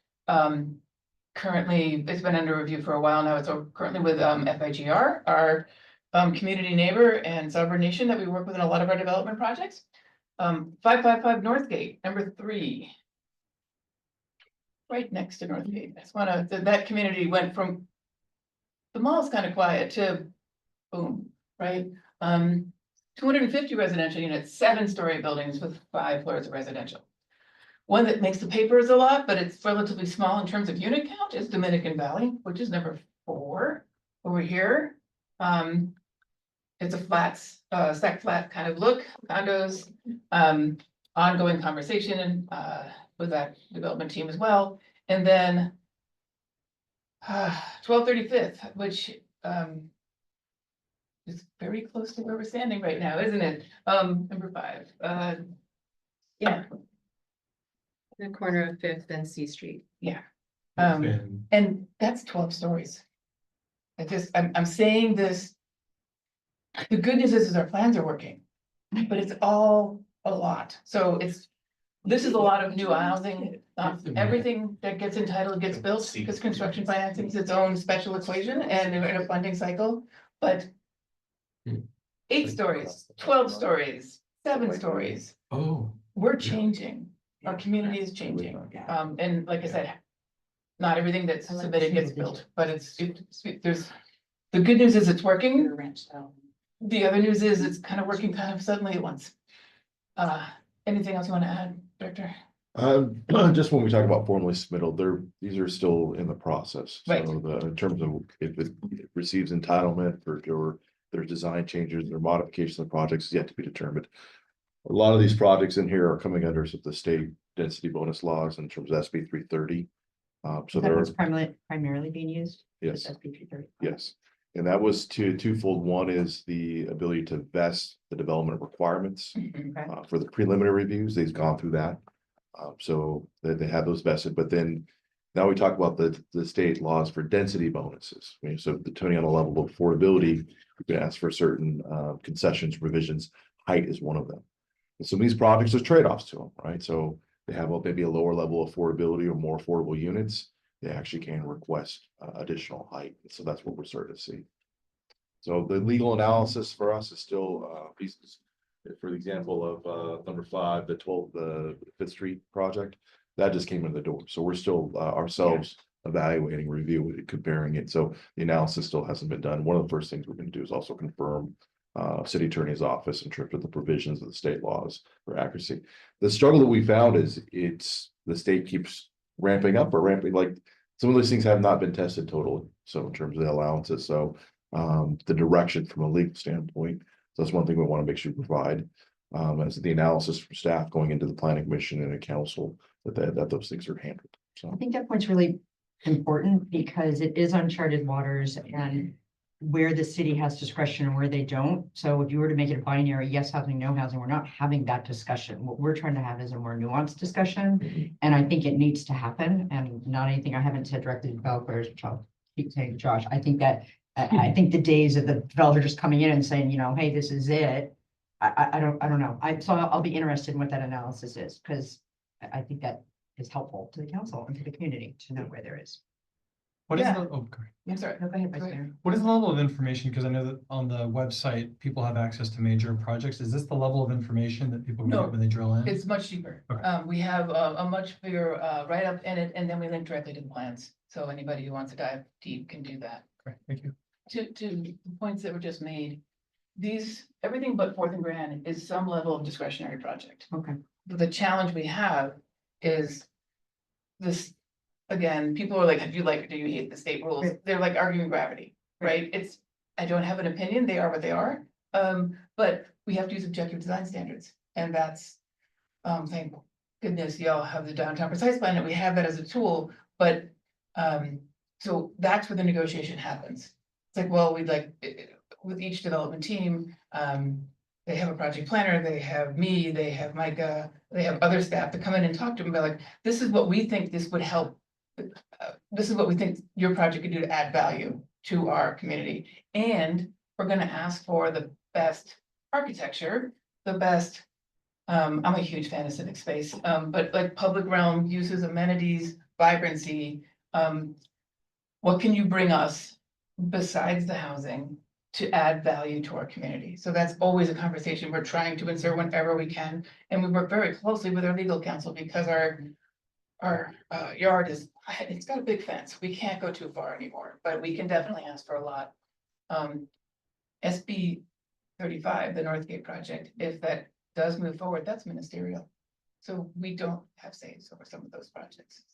S16: Currently, it's been under review for a while now. It's currently with FIGR, our community neighbor and sovereign nation that we work with in a lot of our development projects. 555 Northgate, number 3. Right next to Northgate. That's that community went from the mall's kind of quiet to boom, right? 250 residential units, 7-story buildings with 5 floors of residential. One that makes the papers a lot, but it's relatively small in terms of unit count is Dominican Valley, which is number 4 over here. It's a stacked flat kind of look, condos. ongoing conversation, with that development team as well. And then 12/35, which, is very close to where we're standing right now, isn't it? Number 5, yeah,
S4: The corner of Fifth and C Street.
S16: yeah.
S1: And
S16: And that's 12 stories. I'm saying this. The good news is our plans are working, but it's all a lot. So this is a lot of new housing. Everything that gets entitled gets built, because construction financing is its own special equation and in a funding cycle, but 8 stories, 12 stories, 7 stories,
S1: oh,
S16: we're changing. Our community is changing. And like I said, not everything that's submitted gets built, but there's, the good news is it's working. The other news is it's kind of working kind of suddenly at once. Anything else you want to add, Director?
S11: Just when we talk about formally submittal, these are still in the process.
S16: Right.
S11: So in terms of if it receives entitlement or there's design changes or modifications of projects is yet to be determined. A lot of these projects in here are coming under the state density bonus laws in terms of SB 330. So
S3: That
S11: there
S3: was
S11: are,
S3: primarily being used.
S11: yes,
S3: SB 330.
S11: yes. And that was twofold. One is the ability to vest the development requirements
S3: Okay.
S11: for the preliminary reviews. They've gone through that. So they have those vested, but then now we talk about the state laws for density bonuses. I mean, so depending on the level of affordability, we can ask for certain concessions, provisions. Height is one of them. And so these projects, there's trade-offs to them, right? So they have maybe a lower level of affordability or more affordable units. They actually can request additional height. So that's what we're starting to see. So the legal analysis for us is still pieces. For the example of number 5, the 5th Street project, that just came in the door. So we're still ourselves evaluating, reviewing, comparing it. So the analysis still hasn't been done. One of the first things we're going to do is also confirm city attorney's office in terms of the provisions of the state laws for accuracy. The struggle that we found is the state keeps ramping up or ramping, like some of those things have not been tested totally. So in terms of the allowances, so the direction from a legal standpoint. So that's one thing we want to make sure we provide as the analysis from staff going into the planning commission and a council that those things are handled.
S3: I
S11: So
S3: think that point's really important because it is uncharted waters and where the city has discretion and where they don't. So if you were to make it a binary, yes housing, no housing, we're not having that discussion. What we're trying to have is a more nuanced discussion. And I think it needs to happen, and not anything I haven't said directly to developers, which I'll keep saying to Josh. I think that I think the days of the developer just coming in and saying, hey, this is it. I don't know. So I'll be interested in what that analysis is, because I think that is helpful to the council and to the community to know where there is.
S5: What is
S16: Yeah.
S5: the, oh, sorry.
S16: I'm sorry.
S3: No, go ahead, Vice
S16: Go ahead.
S3: Mayor.
S5: What is the level of information? Because I know that on the website, people have access to major projects. Is this the level of information that people
S16: No,
S5: get when they drill in?
S16: It's much cheaper.
S5: Okay.
S16: We have a much bigger write-up in it, and then we link directly to the plans. So anybody who wants to dive deep can do that.
S5: Great, thank you.
S16: To the points that were just made, everything but 4th and Grand is some level of discretionary project.
S3: Okay.
S16: The challenge we have is this, again, people are like, do you hate the state rules?
S3: Right.
S16: They're like arguing gravity, right? I don't have an opinion, they are what they are. But we have to use objective design standards, and that's, thank goodness y'all have the downtown precise plan, and we have that as a tool, but, so that's where the negotiation happens. It's like, well, with each development team, they have a project planner, they have me, they have Micah, they have other staff to come in and talk to them about like, this is what we think this would help. This is what we think your project could do to add value to our community. And we're gonna ask for the best architecture, the best, I'm a huge fan of civic space, but like public realm uses, amenities, vibrancy. What can you bring us besides the housing to add value to our community? So that's always a conversation we're trying to insert whenever we can. And we work very closely with our legal counsel because our yard it's got a big fence. We can't go too far anymore, but we can definitely ask for a lot. SB 35, the Northgate project, if that does move forward, that's ministerial. So we don't have say over some of those projects.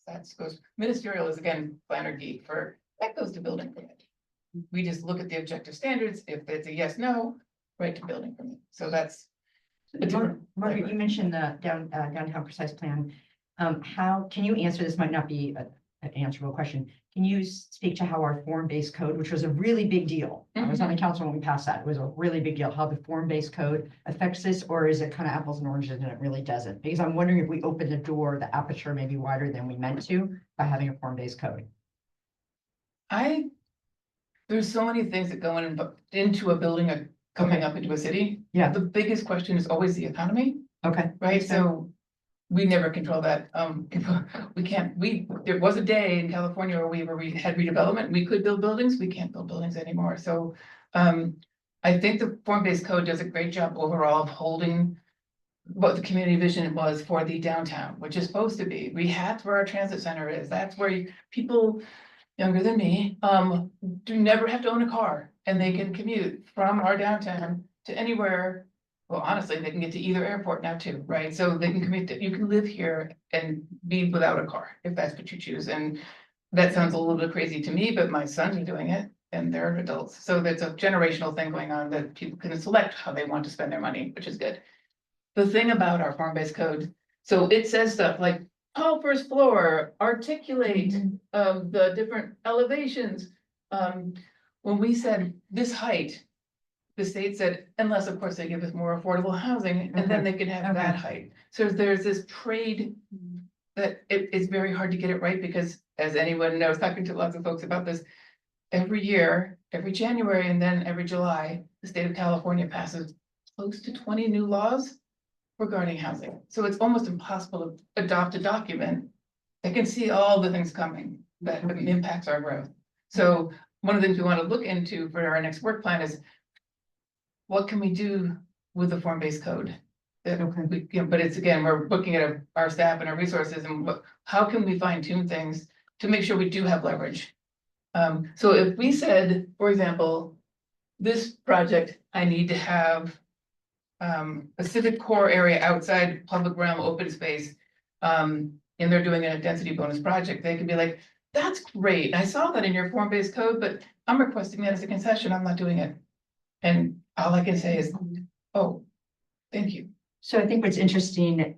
S16: Ministerial is again, planner geek that goes to building permit. We just look at the objective standards. If it's a yes, no, right to building permit. So that's a different.
S3: Margaret, you mentioned the downtown precise plan. How, can you answer, this might not be an answerable question. Can you speak to how our form-based code, which was a really big deal? I was on the council when we passed that. It was a really big deal, how the form-based code affects this, or is it kind of apples and oranges and it really doesn't? Because I'm wondering if we open the door, the aperture may be wider than we meant to by having a form-based code.
S16: There's so many things that go into a building, coming up into a city.
S3: Yeah.
S16: The biggest question is always the economy,
S3: Okay.
S16: right? So we never control that. There was a day in California where we had redevelopment, we could build buildings, we can't build buildings anymore. So I think the form-based code does a great job overall of holding what the community vision was for the downtown, which is supposed to be. That's where our transit center is. That's where people younger than me, do never have to own a car, and they can commute from our downtown to anywhere. Well, honestly, they can get to either airport now too, right? So they can commute, you can live here and be without a car, if that's what you choose. And that sounds a little bit crazy to me, but my sons are doing it, and they're adults. So there's a generational thing going on that people can select how they want to spend their money, which is good. The thing about our form-based code, so it says stuff like, call first floor, articulate the different elevations. When we said this height, the state said, unless of course they give us more affordable housing, and then they can have that height. So there's this trade that it's very hard to get it right, because as anyone knows, talking to lots of folks about this, every year, every January and then every July, the state of California passes close to 20 new laws regarding housing. So it's almost impossible to adopt a document that can see all the things coming that impacts our growth. So one of the things we want to look into for our next work plan is what can we do with the form-based code? But it's, again, we're looking at our staff and our resources and how can we fine tune things to make sure we do have leverage? So if we said, for example, this project, I need to have a civic core area outside public realm, open space, and they're doing a density bonus project, they can be like, that's great, I saw that in your form-based code, but I'm requesting that as a concession, I'm not doing it. And all I can say is, oh, thank you.
S3: So I think what's interesting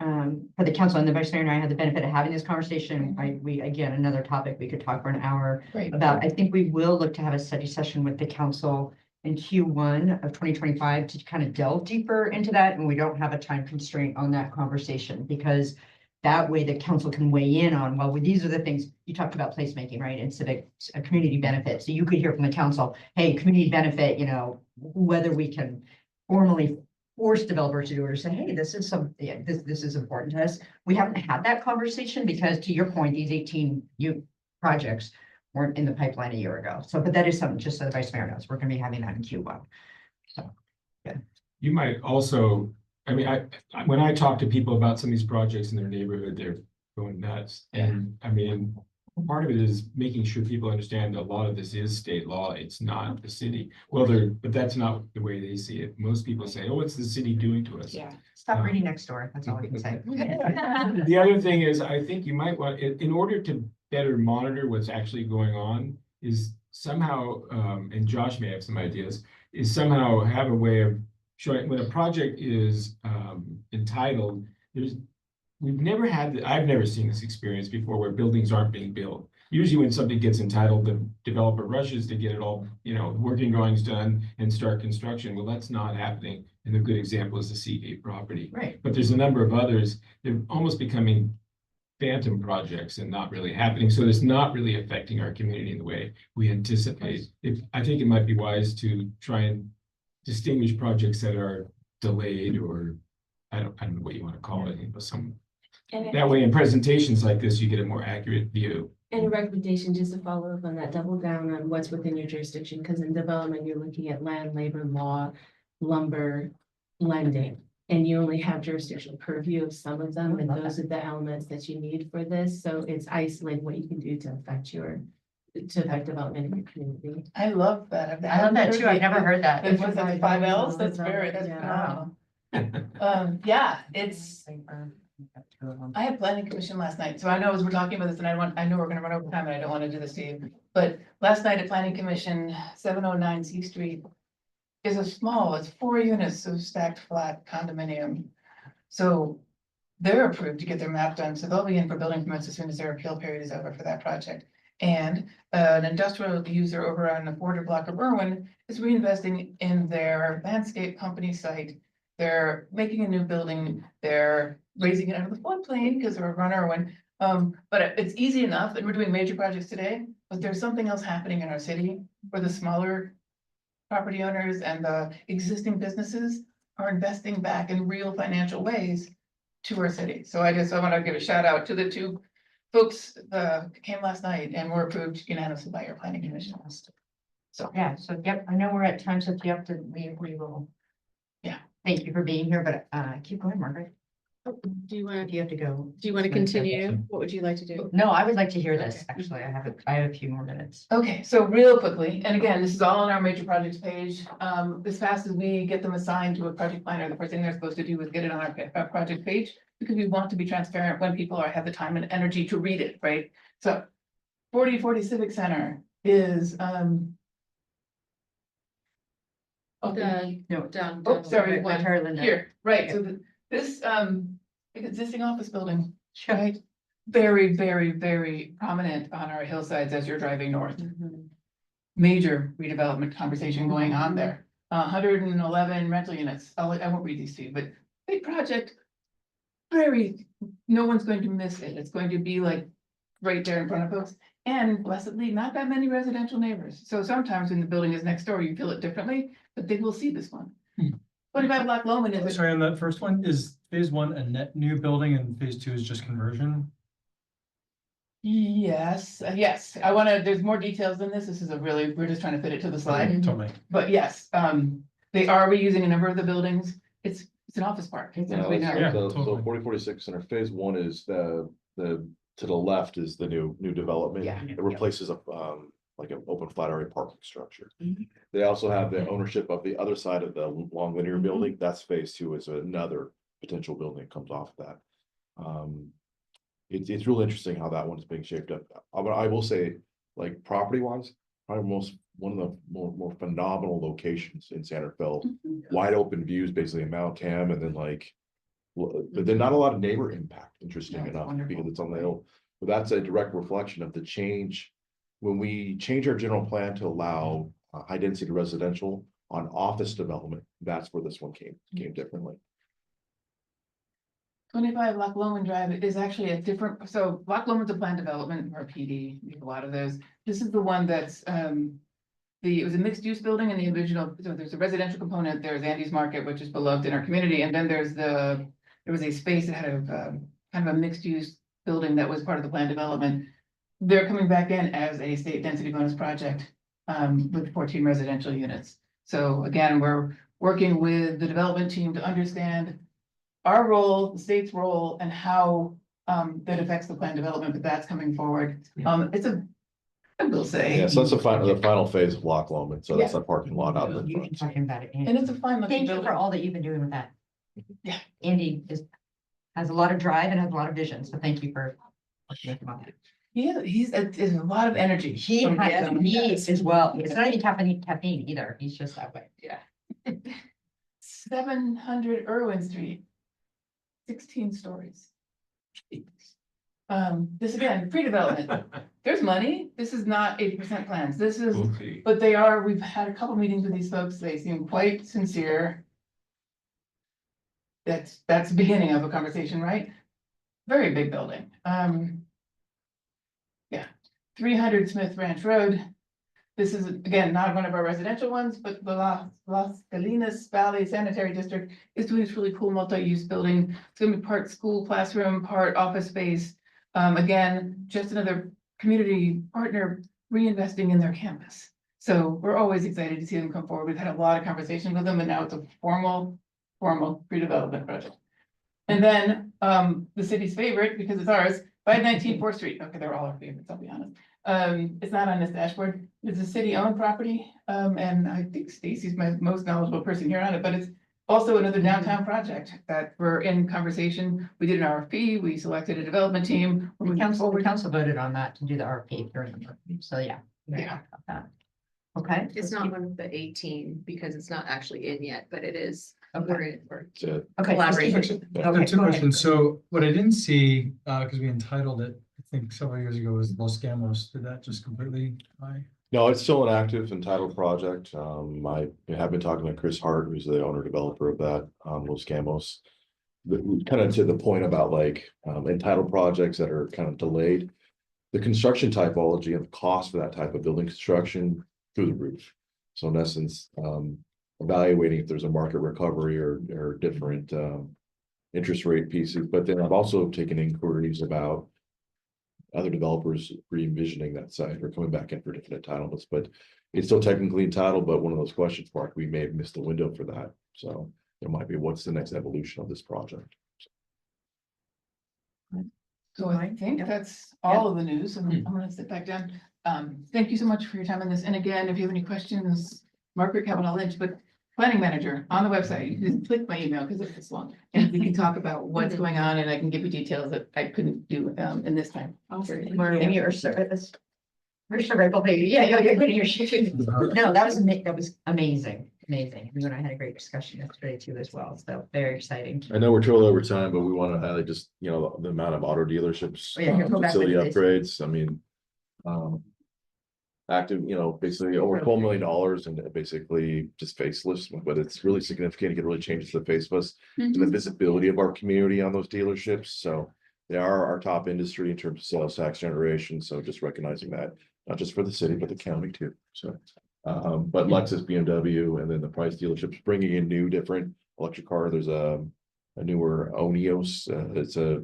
S3: for the council, and the vice mayor and I had the benefit of having this conversation. We, again, another topic we could talk for an hour about. I think we will look to have a study session with the council in Q1 of 2025 to kind of delve deeper into that. And we don't have a time constraint on that conversation, because that way the council can weigh in on, well, these are the things you talked about, placemaking, right? And civic community benefit. So you could hear from the council, hey, community benefit, whether we can formally force developers to do it or say, hey, this is this is important to us. We haven't had that conversation because, to your point, these 18 projects weren't in the pipeline a year ago. So, but that is something, just so the vice mayor knows, we're going to be having that in Q1. So, yeah.
S1: You might also, when I talk to people about some of these projects in their neighborhood, they're going nuts. And part of it is making sure people understand a lot of this is state law. It's not the city. Well, but that's not the way they see it. Most people say, oh, what's the city doing to us?
S3: Yeah. Stop reading next door. That's all I can say.
S1: The other thing is, I think you might want, in order to better monitor what's actually going on, is somehow, and Josh may have some ideas, is somehow have a way of showing when a project is entitled. I've never seen this experience before where buildings aren't being built. Usually when something gets entitled, the developer rushes to get it all, working drawings done and start construction. Well, that's not happening. And a good example is the Seagate property.
S3: Right.
S1: But there's a number of others. They're almost becoming phantom projects and not really happening. So it's not really affecting our community in the way we anticipate. I think it might be wise to try and distinguish projects that are delayed, or I don't know what you want to call it, but that way in presentations like this, you get a more accurate view.
S15: And a recommendation, just to follow up on that, double down on what's within your jurisdiction, because in development, you're looking at land, labor, law, lumber, lending, and you only have jurisdictional purview of some of them, and those are the elements that you need for this. So it's isolating what you can do to affect development in your community.
S16: I love that.
S3: I love that too. I've never heard that.
S16: It was like 5 Ls. That's phenomenal. It's. I had planning commission last night, so I know as we're talking about this, and I know we're gonna run over time, and I don't want to do this to you. But last night at planning commission, 709 C Street is it's 4 units of stacked flat condominium. So they're approved to get their map done, so they'll be in for building permits as soon as their appeal period is over for that project. And an industrial user over on the border block of Irwin is reinvesting in their landscape company site. They're making a new building, they're raising it out of the floodplain because they're over on Irwin. But it's easy enough, and we're doing major projects today, but there's something else happening in our city where the smaller property owners and the existing businesses are investing back in real financial ways to our city. So I want to give a shout out to the two folks came last night and were approved unanimously by your planning commission. So,
S3: Yeah, so, yep, I know we're at time, so if you have to leave, we will.
S16: Yeah.
S3: Thank you for being here, but, keep going, Margaret.
S4: Do you want,
S3: Do you have to go?
S4: do you want to continue? What would you like to do?
S3: No, I would like to hear this,
S16: Okay.
S3: actually. I have a few more minutes.
S16: okay, so real quickly, and again, this is all on our major projects page. As fast as we get them assigned to a project planner, the first thing they're supposed to do is get it on our project page. Because we want to be transparent when people have the time and energy to read it, right? So 4040 Civic Center is, okay,
S3: No,
S4: Down.
S16: oh, sorry,
S3: Wait, Terry Linda.
S16: here, right, so this, existing office building,
S3: Sure.
S16: right? Very, very, very prominent on our hillsides as you're driving north.
S4: Mhm.
S16: Major redevelopment conversation going on there. 111 rental units. I won't read these to you, but big project. No one's going to miss it. It's going to be like right there in front of folks. And blessedly, not that many residential neighbors. So sometimes when the building is next door, you feel it differently, but they will see this one. 25 Black Loman is.
S5: Sorry, on that first one, is phase one a net new building and phase two is just conversion?
S16: Yes, yes. There's more details than this. This is we're just trying to fit it to the slide.
S5: Totally.
S16: But yes, they are reusing a number of the buildings. It's an office park. as we know.
S5: Yeah,
S11: So
S5: totally.
S11: 4046 Center, phase one is the, to the left is the new development.
S3: Yeah.
S11: It replaces like an open flat area parking structure.
S3: Mhm.
S11: They also have the ownership of the other side of the long linear
S3: Mhm.
S11: building. That's phase two, is another potential building that comes off of that. It's really interesting how that one's being shaped up. But I will say, like property wise, probably one of the more phenomenal locations in Sanderfeld. Wide open views, basically in Mount Tam, and then but then not a lot of neighbor impact, interesting
S3: Yeah, it's
S11: enough,
S3: wonderful.
S11: because it's on the hill. But that's a direct reflection of the change. When we change our general plan to allow high density residential on office development, that's where this one came differently.
S16: 25 Loch Lomond Drive is actually a different, so Loch Lomond's a planned development or PD, we have a lot of those. This is the one that's, it was a mixed use building in the original, so there's a residential component, there's Andy's Market, which is beloved in our community, and then there was a space that had a, kind of a mixed use building that was part of the planned development. They're coming back in as a state density bonus project, with 14 residential units. So again, we're working with the development team to understand our role, the state's role, and how that affects the planned development, but that's coming forward. I will say.
S11: Yeah, so that's the final phase of Loch Lomond, so that's
S16: Yeah.
S11: a parking lot out in
S3: You can
S11: front.
S3: talk about it.
S16: And it's a fine looking
S3: Thank you for
S16: building.
S3: all that you've been doing with that.
S16: Yeah.
S3: Andy has a lot of drive and has a lot of vision, so thank you for working with him on that.
S16: Yeah, it's a lot of energy.
S3: He
S16: from
S3: has
S16: him.
S3: needs as well. It's not even caffeine either. He's just that way.
S16: Yeah. 700 Irwin Street. 16 stories. This again, pre-development. There's money. This is not 80% plans. This is, but we've had a couple meetings with these folks. They seem quite sincere. That's the beginning of a conversation, right? Very big building. Yeah, 300 Smith Ranch Road. This is, again, not one of our residential ones, but the Las Colinas Valley Sanitary District is doing this really cool multi-use building. It's gonna be part school classroom, part office space. Again, just another community partner reinvesting in their campus. So we're always excited to see them come forward. We've had a lot of conversations with them, and now it's a formal pre-development project. And then, the city's favorite, because it's ours, 519 4th Street. Okay, they're all our favorites, I'll be honest. It's not on this dashboard. It's a city-owned property, and I think Stacy's my most knowledgeable person here on it, but it's also another downtown project that we're in conversation. We did an RFP, we selected a development team.
S3: The council voted on that to do the RFP, if you remember. So, yeah.
S16: Yeah.
S3: About that. Okay.
S4: It's not one of the 18 because it's not actually in yet, but it is
S3: Okay.
S11: That's it.
S3: Okay.
S2: Collaborate.
S3: Okay,
S5: So
S3: go
S5: two
S3: ahead.
S5: questions. So what I didn't see, because we entitled it, I think several years ago, was Los Gamos. Did that just completely die?
S11: No, it's still an active entitled project. I have been talking to Chris Hart, who's the owner developer of that, Los Gamos. Kind of to the point about like entitled projects that are kind of delayed. The construction typology and the cost for that type of building construction through the roof. So in essence, evaluating if there's a market recovery or different interest rate pieces, but then I've also taken inquiries about other developers re-envisioning that site or coming back in for different entitlements, but it's still technically entitled, but one of those questions, Mark, we may have missed the window for that. So there might be, what's the next evolution of this project?
S16: So I think that's all of the news, and I'm gonna sit back down. Thank you so much for your time on this, and again, if you have any questions, Margaret Cavanaugh Lynch, but planning manager on the website, you can just click my email because it's this long. And we can talk about what's going on, and I can give you details that I couldn't do in this time.
S3: Maybe your service. Where's the rebel baby? Yeah, you're getting your shit. No, that was amazing, amazing. You and I had a great discussion yesterday too as well, so very exciting.
S11: I know we're totally over time, but we want to highlight just, you know, the amount of auto dealerships,
S3: Oh, yeah, go back
S11: facility
S3: with this.
S11: upgrades. I mean, active, you know, basically over $12 million and basically just faceless, but it's really significant. It can really change the face of us and the visibility of our community on those dealerships. So they are our top industry in terms of sales tax generation. So just recognizing that, not just for the city, but the county too. So, but Lexus, BMW, and then the Price dealerships bringing in new, different electric car. There's a newer Oneos.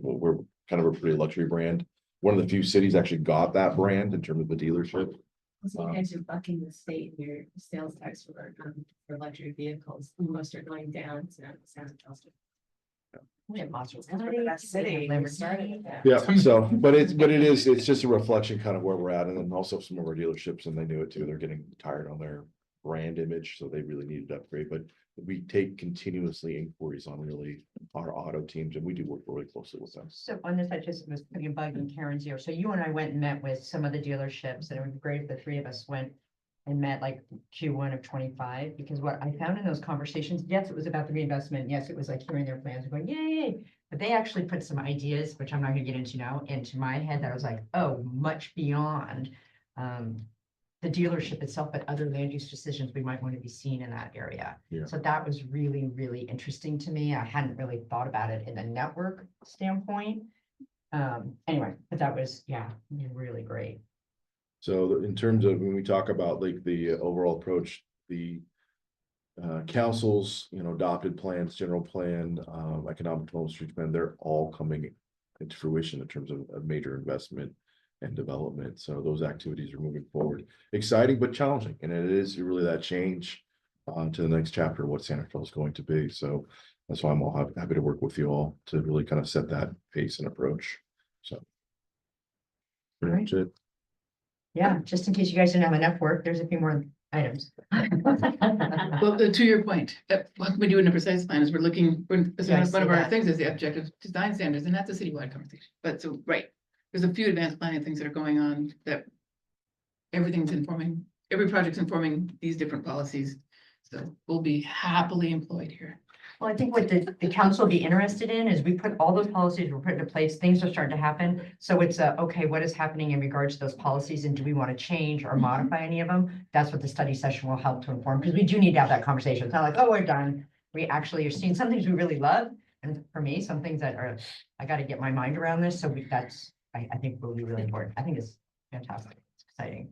S11: We're kind of a pretty luxury brand. One of the few cities actually got that brand in terms of the dealership.
S15: So you guys are bucking the state in your sales tax for luxury vehicles. Most are going down. So San Francisco.
S3: We have monsters.
S2: City.
S11: Yeah, so, but it's just a reflection kind of where we're at, and then also some of our dealerships, and they knew it too, they're getting tired on their brand image, so they really needed to upgrade, but we take continuously inquiries on really our auto teams, and we do work really closely with them.
S3: So on this, I just was putting a bug in Karen's ear. So you and I went and met with some of the dealerships, and it would be great if the three of us went and met like Q1 of 25, because what I found in those conversations, yes, it was about the reinvestment. Yes, it was like hearing their plans and going, yay, but they actually put some ideas, which I'm not gonna get into now, into my head that I was like, oh, much beyond the dealership itself, but other land use decisions we might want to be seen in that area.
S11: Yeah.
S3: So that was really, really interesting to me. I hadn't really thought about it in the network standpoint. Anyway, but that was, yeah, really great.
S11: So in terms of when we talk about like the overall approach, the council's, you know, adopted plans, general plan, economic development street plan, they're all coming into fruition in terms of a major investment and development. So those activities are moving forward. Exciting, but challenging. And it is really that change to the next chapter of what Santa Fe is going to be. So that's why I'm all happy to work with you all to really kind of set that pace and approach. So pretty much it.
S3: Yeah, just in case you guys didn't have enough work, there's a few more items.
S16: Well, to your point, what can we do in a precise plan is we're looking, one
S3: Yeah, I
S16: of
S3: see
S16: our
S3: that.
S16: things is the objective design standards, and that's a citywide conversation. But so, right, there's a few advanced planning things that are going on that everything's informing, every project's informing these different policies. So we'll be happily employed here.
S3: Well, I think what the council will be interested in is we put all those policies, we're putting into place, things are starting to happen. So it's okay, what is happening in regards to those policies, and do we want to change or modify any of them? That's what the study session will help to inform, because we do need to have that conversation. It's not like, oh, we're done. We actually are seeing some things we really love. And for me, some things that are, I got to get my mind around this. So that's, I think will be really important. I think it's fantastic. It's exciting.